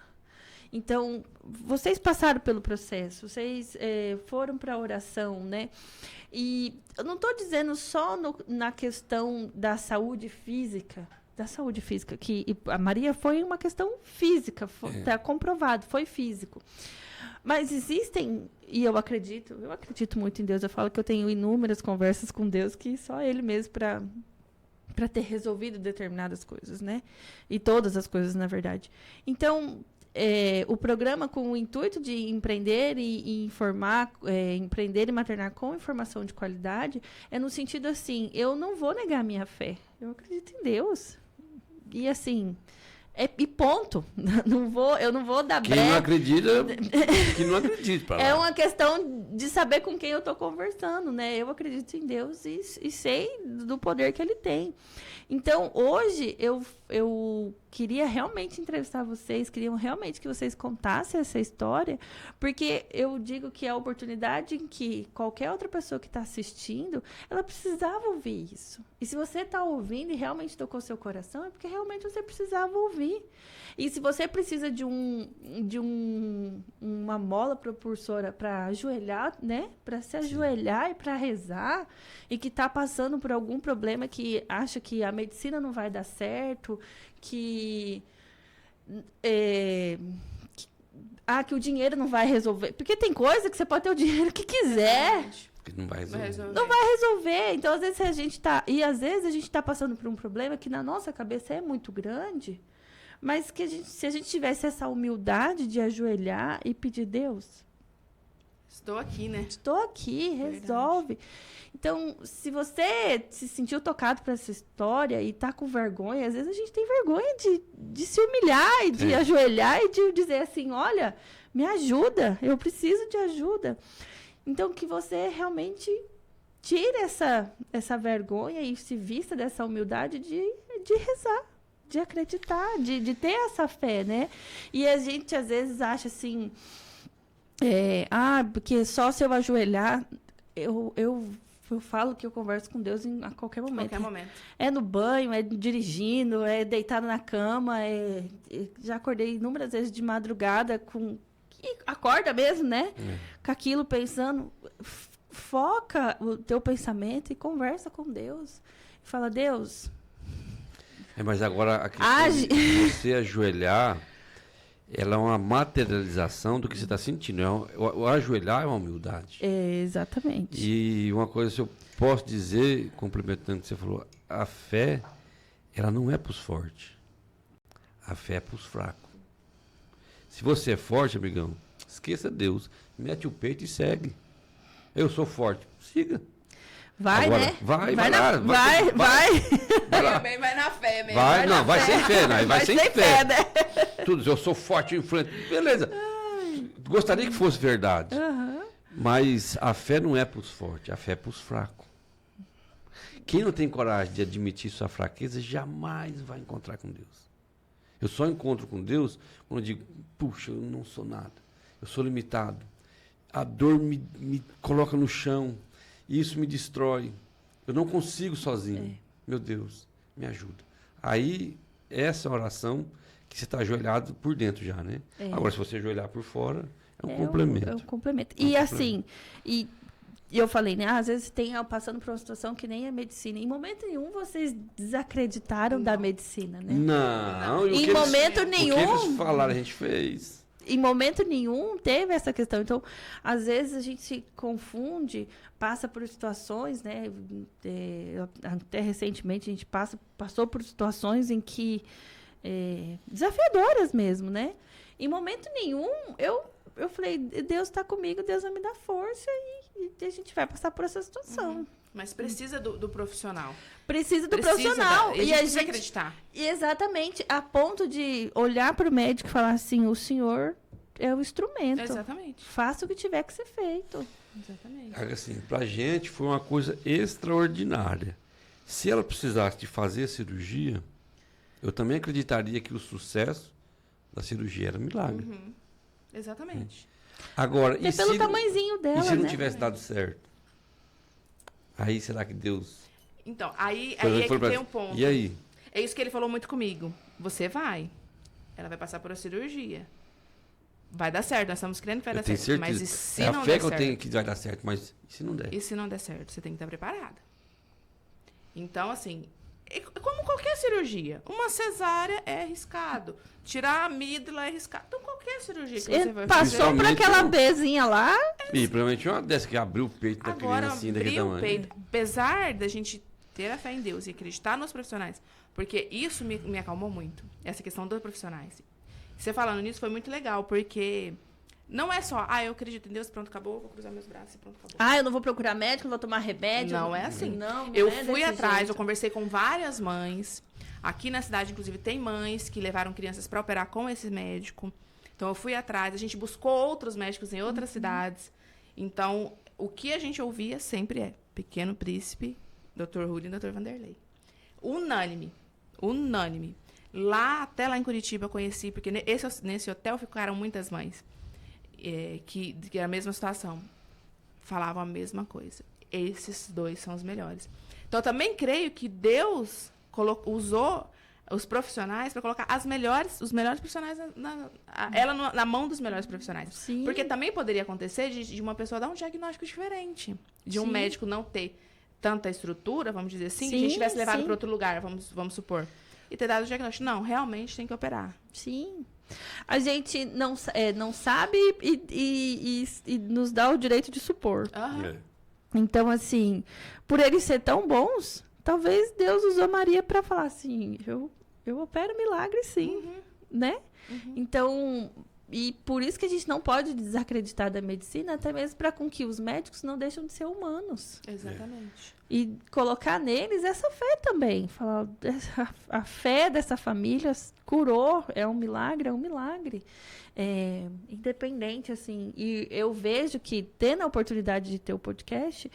Então, vocês passaram pelo processo, vocês foram para a oração, né? E eu não estou dizendo só na questão da saúde física, que a Maria foi uma questão física, está comprovado, foi físico. Mas existem, e eu acredito muito em Deus, eu falo que eu tenho inúmeras conversas com Deus, que só Ele mesmo para ter resolvido determinadas coisas, né? E todas as coisas, na verdade. Então, o programa com o intuito de empreender e informar, empreender e maternar com informação de qualidade, é no sentido assim, eu não vou negar a minha fé, eu acredito em Deus. E assim, e ponto. Eu não vou dar brecha. Quem não acredita, que não acredita. Pra lá. É uma questão de saber com quem eu estou conversando, né? Eu acredito em Deus e sei do poder que Ele tem. Então, hoje, eu queria realmente entrevistar vocês, queria realmente que vocês contassem essa história, porque eu digo que é a oportunidade em que qualquer outra pessoa que está assistindo, ela precisava ouvir isso. E se você está ouvindo e realmente tocou seu coração, é porque realmente você precisava ouvir. E se você precisa de uma mola propulsora para ajoelhar, né? Para se ajoelhar e para rezar, e que está passando por algum problema, que acha que a medicina não vai dar certo, que o dinheiro não vai resolver. Porque tem coisa que você pode ter o dinheiro que quiser. Que não vai resolver. Não vai resolver. Então, às vezes, a gente está passando por um problema que na nossa cabeça é muito grande, mas que se a gente tivesse essa humildade de ajoelhar e pedir, Deus, estou aqui, né? Estou aqui, resolve. Então, se você se sentiu tocado por essa história e está com vergonha, às vezes a gente tem vergonha de se humilhar e de ajoelhar e de dizer assim, olha, me ajuda, eu preciso de ajuda. Então, que você realmente tire essa vergonha e se vista dessa humildade de rezar, de acreditar, de ter essa fé, né? E a gente, às vezes, acha assim, porque só se eu ajoelhar, eu falo que eu converso com Deus a qualquer momento. Qualquer momento. É no banho, é dirigindo, é deitado na cama, já acordei inúmeras vezes de madrugada e acorda mesmo, né? Com aquilo pensando, foca o teu pensamento e conversa com Deus. Fala, Deus... mas agora a questão de você ajoelhar, ela é uma materialização do que você está sentindo. O ajoelhar é uma humildade. Exatamente. E uma coisa que eu posso dizer, complementando o que você falou, a fé, ela não é para os fortes. A fé é para os fracos. Se você é forte, amigão, esqueça Deus. Mete o peito e segue. Eu sou forte. Siga. Vai, agora, né? Vai Vai lá. Também vai na fé mesmo. Vai sem fé, né? Vai sem fé. Né? Tudo, eu sou forte, influente. Beleza. Gostaria que fosse verdade. Mas a fé não é para os fortes, a fé é para os fracos. Quem não tem coragem de admitir sua fraqueza, jamais vai encontrar com Deus. Eu só encontro com Deus quando eu digo, puxa, eu não sou nada. Eu sou limitado. A dor me coloca no chão. E isso me destrói. Eu não consigo sozinho. Meu Deus, me ajuda. Aí, essa oração que você está ajoelhado por dentro já, né? Agora, se você ajoelhar por fora, é um complemento. É um complemento. E assim, e eu falei, né? Às vezes tem passando por uma situação que nem a medicina. Em momento nenhum vocês desacreditaram da medicina, né? Não. Em momento nenhum. O que eles falaram, a gente fez. Em momento nenhum teve essa questão. Então, às vezes a gente se confunde, passa por situações, né? Até recentemente a gente passou por situações em que desafiadoras mesmo, né? Em momento nenhum eu falei, Deus está comigo, Deus vai me dar força e a gente vai passar por essa situação. Mas precisa do profissional. Precisa do profissional. E a gente precisa acreditar. Exatamente. A ponto de olhar para o médico e falar assim, o senhor é o instrumento. Exatamente. Faça o que tiver que ser feito. Exatamente. Assim, para a gente foi uma coisa extraordinária. Se ela precisasse de fazer a cirurgia, eu também acreditaria que o sucesso da cirurgia era milagre. Exatamente. Agora, é pelo tamanhozinho dela, e se não né? tivesse dado certo? Aí, será que Deus... Então, aí é que tem um ponto. E aí? É isso que ele falou muito comigo. Você vai. Ela vai passar por uma cirurgia. vai dar certo, nós estamos crendo que vai Eu dar tenho certo. certeza. Mas e se É a não fé der que eu certo? tenho que vai dar certo, mas e se não der? E se não der certo? Você tem que estar preparada. Então, assim, é como qualquer cirurgia. Uma cesárea é arriscado. Tirar a amígdola é arriscado. Então, qualquer cirurgia que você vai fazer... Passou por aquela Principalmente bezinha lá. E provavelmente uma dessa que abriu o peito da Agora, criança assim, daquele abrir o tamanho. peito, apesar da gente ter a fé em Deus e acreditar nos profissionais, porque isso me acalmou muito, essa questão dos profissionais. Você falando nisso foi muito legal, porque não é só, eu acredito em Deus, pronto, acabou, vou cruzar meus braços e pronto, acabou. Eu não vou procurar médico, não vou tomar remédio. Não é assim. Não Eu é fui desse atrás, jeito. eu conversei com várias mães. Aqui na cidade, inclusive, tem mães que levaram crianças para operar com esse médico. Então, eu fui atrás, a gente buscou outros médicos em outras cidades. Então, o que a gente ouvia sempre é Pequeno Príncipe, Dr. Rudi e Dr. Vanderlei. Unânime. Unânime. Até lá em Curitiba eu conheci, porque nesse hotel ficaram muitas mães que era a mesma situação. Falavam a mesma coisa. Esses dois são os melhores. Então, eu também creio que Deus usou os profissionais para colocar os melhores profissionais na mão dos melhores profissionais. Sim. Porque também poderia acontecer de uma pessoa dar um diagnóstico diferente. De um Sim. médico não ter tanta estrutura, vamos dizer assim, que a Sim, gente tivesse levado sim. para outro lugar, vamos supor. E ter dado o diagnóstico. Não, realmente tem que operar. Sim. A gente não sabe e nos dá o direito de supor. Aham. É. Então, assim, por eles ser tão bons, talvez Deus usou Maria para falar assim, eu opero milagre sim, né? Então, e por isso que a gente não pode desacreditar da medicina, até mesmo para com que os médicos não deixam de ser humanos. Exatamente. E colocar neles essa fé também. Falar, a fé dessa família curou, é um milagre, é um milagre. Independente, assim. E eu vejo que, tendo a oportunidade de ter o podcast,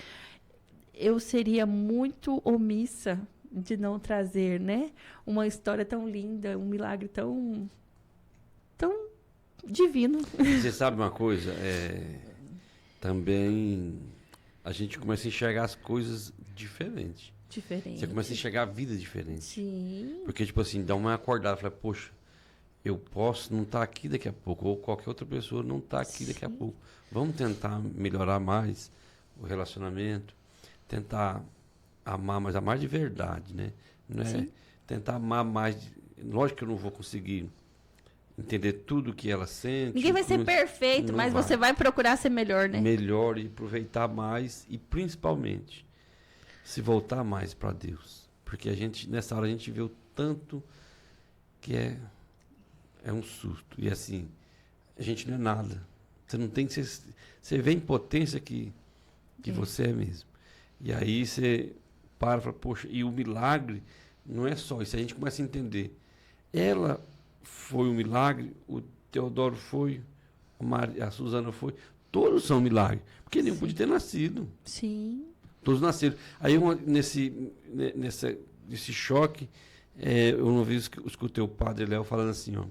eu seria muito omissa de não trazer, né? Uma história tão linda, um milagre tão divino. Você sabe uma coisa? Também a gente começa a enxergar as coisas diferentes. Diferente. Você começa a enxergar a vida diferente. Sim. Porque, tipo assim, dá uma acordada. Fala, poxa, eu posso não estar aqui daqui a pouco. Ou qualquer outra pessoa não está aqui daqui a pouco. Vamos tentar melhorar mais o relacionamento. Tentar amar, mas amar de verdade, né? Não é Sim. tentar amar mais. Lógico que eu não vou conseguir entender tudo que ela sente. Ninguém vai ser perfeito, não mas vai. você vai procurar ser melhor, né? Melhor e aproveitar mais e principalmente se voltar mais para Deus, porque nessa hora a gente vê o tanto que é um susto e assim a gente não é nada. Você não tem que ser, você vê a impotência que você é mesmo. E aí você para e fala, poxa, e o milagre não é só isso. A gente começa a entender. Ela foi um milagre, o Teodoro foi, a Suzana foi, todos são milagres, porque nenhum podia ter nascido. Sim. Todos nasceram. Aí nesse choque, eu uma vez escutei o padre Léo falando assim, ó,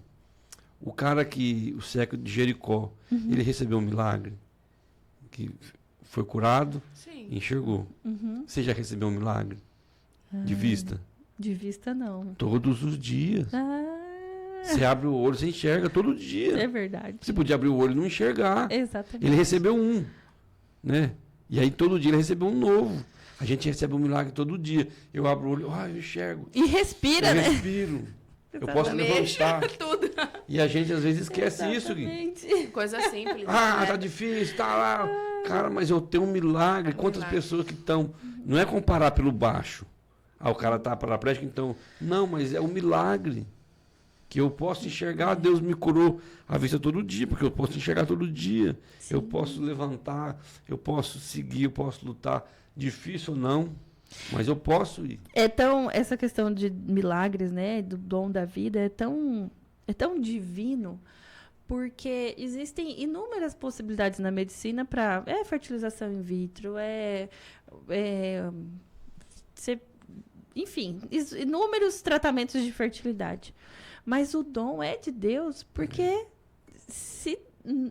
o cara o cego de Jericó, ele recebeu um milagre, que foi curado Sim. e enxergou. Você já recebeu um milagre de vista? De vista, não. Todos os dias. Você abre o olho, você enxerga todo dia. É verdade. Você podia abrir o olho e não enxergar. Exatamente. Ele recebeu um, né? E aí todo dia ele recebeu um novo. A gente recebe um milagre todo dia. Eu abro o olho, eu enxergo. E respira, Eu né? respiro. Eu posso Mexa levantar. tudo. E a gente às vezes esquece isso, Gui. Exatamente. Coisa simples. Tá né? difícil, tá lá. Cara, mas eu tenho um milagre. Quantas milagre. pessoas que estão... Não é comparar pelo baixo. O cara tá paraplégico, então... Não, mas é um milagre. Que eu posso enxergar. Deus me curou a vista todo dia, porque eu posso enxergar todo dia. Sim. Eu posso levantar, eu posso seguir, eu posso lutar. Difícil ou não, mas eu posso ir. Essa questão de milagres, né? Do dom da vida é tão divino, porque existem inúmeras possibilidades na medicina para fertilização in vitro, enfim, inúmeros tratamentos de fertilidade. Mas o dom é de Deus, porque se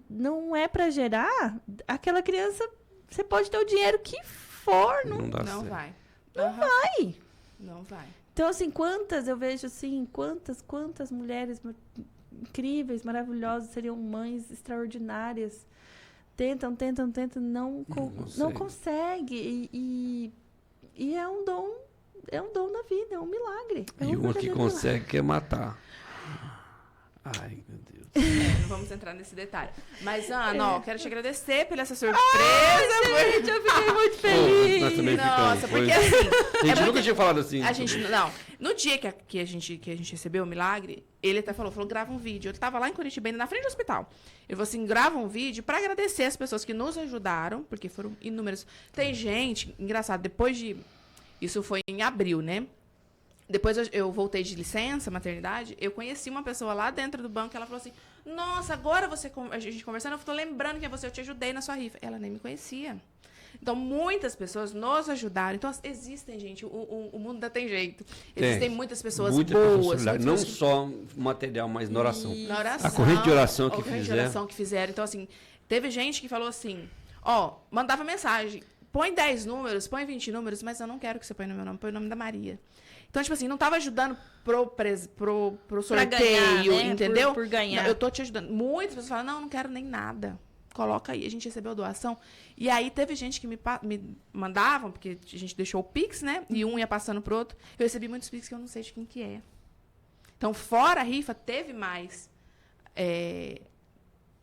não é para gerar, aquela criança, você pode ter o dinheiro que for, Não dá Não certo. vai. não vai. Não vai. Então, assim, eu vejo assim, quantas mulheres incríveis, maravilhosas, seriam mães extraordinárias. Tentam, não consegue. E é um dom na vida, é um milagre. É E um uma que verdadeiro consegue quer matar. Ai, meu Deus. Não vamos entrar nesse detalhe. Mas, Ana, ó, quero te agradecer pela essa surpresa. Gente, eu fiquei muito Pô, feliz. nós também Nossa, ficamos. porque Foi- assim, A gente nunca tinha falado assim. a gente, não, no dia que a gente recebeu o milagre, ele até falou, grava um vídeo. Ele tava lá em Curitiba, ainda na frente do hospital. Ele falou assim, grava um vídeo pra agradecer as pessoas que nos ajudaram, porque foram inúmeras. Tem gente, engraçado, depois de, isso foi em abril, né? Depois eu voltei de licença, maternidade, eu conheci uma pessoa lá dentro do banco, ela falou assim, nossa, agora a gente conversando, eu tô lembrando que é você, eu te ajudei na sua rifa. Ela nem me conhecia. Então, muitas pessoas nos ajudaram. Então, existem, gente, o mundo ainda tem jeito. Existem muitas pessoas Muita boas. possibilidade. muitas Não pessoas só material, mas na oração. na oração. A corrente de oração que a corrente de fizer. oração que fizeram. Então, assim, teve gente que falou assim, ó, mandava mensagem, põe 10 números, põe 20 números, mas eu não quero que você põe no meu nome, põe o nome da Maria. Então, tipo assim, não tava ajudando pro sorteio, ganhar, né? entendeu? Por ganhar. Não, eu tô te ajudando. Muitas pessoas falam, não quero nem nada. Coloca aí. A gente recebeu doação. E aí, teve gente que me mandavam, porque a gente deixou o Pix, né? E um ia passando pro outro. Eu recebi muitos Pix que eu não sei de quem que é. Então, fora a rifa, teve mais.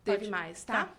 Teve mais, tá?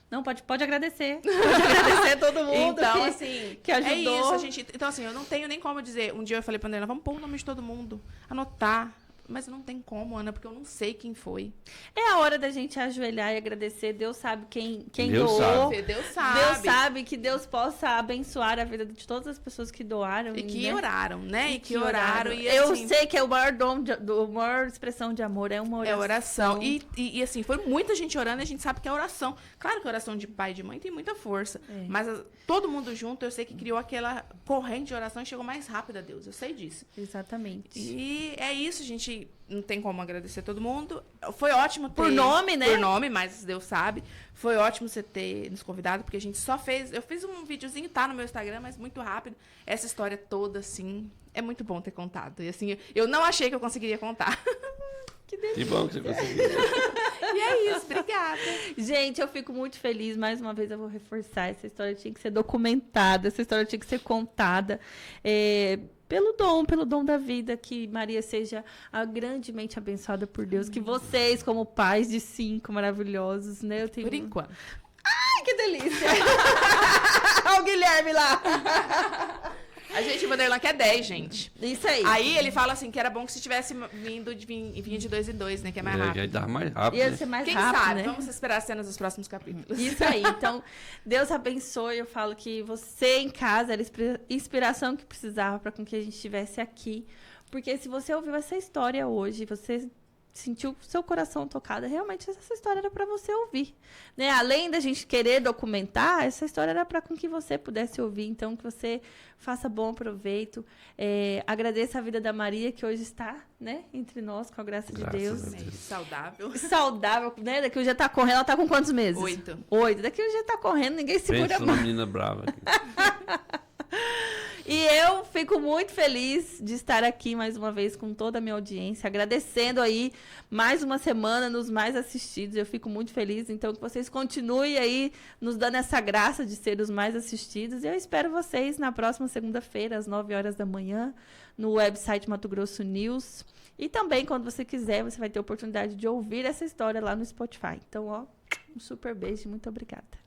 Não, pode agradecer. Pode agradecer todo mundo Então, que, assim, que ajudou. é isso, a gente. Então, assim, eu não tenho nem como dizer. Um dia eu falei pra André, vamos pôr o nome de todo mundo, anotar. Mas não tem como, Ana, porque eu não sei quem foi. É a hora da gente ajoelhar e agradecer. Deus sabe quem Deus doou. sabe. Deus sabe. Deus sabe que Deus possa abençoar a vida de todas as pessoas que doaram. E que né? oraram, né? E E que oraram. E, Eu assim, sei que é o maior dom, a maior expressão de amor é uma oração. é oração. E assim, foi muita gente orando e a gente sabe que é oração. Claro que a oração de pai e de mãe tem muita força. É. Mas todo mundo junto, eu sei que criou aquela corrente de oração e chegou mais rápido a Deus. Eu sei disso. Exatamente. E é isso, gente. Não tem como agradecer todo mundo. Foi ótimo ter... Por nome, né? Por nome, mas Deus sabe. Foi ótimo você ter nos convidado, porque a gente só fez... Eu fiz um videozinho, tá no meu Instagram, mas muito rápido. Essa história toda, assim, é muito bom ter contado. E assim, eu não achei que eu conseguiria contar. Que delícia. Que bom que você conseguiu. E é isso, obrigada. Gente, eu fico muito feliz. Mais uma vez eu vou reforçar. Essa história tinha que ser documentada. Essa história tinha que ser contada. Pelo dom da vida, que Maria seja grandemente abençoada por Deus. Que vocês, como pais de 5 maravilhosos, né? Eu tenho... Por enquanto. Ai, que delícia! Olha o Guilherme lá! A gente, o Vanderlan quer 10, gente. Isso aí. Aí ele fala assim, que era bom que se tivesse vinha de 2 em 2, né? Que é mais Que rápido. aí dá mais rápido. Ia Né? ser mais Quem rápido, sabe? né? Vamos esperar as cenas dos próximos capítulos. Isso aí. Então, Deus abençoe. Eu falo que você em casa era a inspiração que precisava para com que a gente estivesse aqui. Porque se você ouviu essa história hoje, você sentiu seu coração tocado, realmente essa história era para você ouvir, né? Além da gente querer documentar, essa história era para com que você pudesse ouvir. Então, que você faça bom proveito. Agradeça a vida da Maria, que hoje está, né, entre nós, com a graça de Graças Deus. a Deus. Saudável. Saudável, né? Daqui um dia tá correndo. Ela tá com quantos meses? 8. 8. Daqui um dia tá correndo, ninguém segura Pensa mais. numa menina brava. Aqui. E eu fico muito feliz de estar aqui mais uma vez com toda a minha audiência, agradecendo aí mais uma semana nos mais assistidos. Eu fico muito feliz, então que vocês continuem aí nos dando essa graça de ser os mais assistidos. E eu espero vocês na próxima segunda-feira, às 9 horas da manhã, no website Mato Grosso News. E também, quando você quiser, você vai ter a oportunidade de ouvir essa história lá no Spotify. Então, ó, um super beijo e muito obrigada.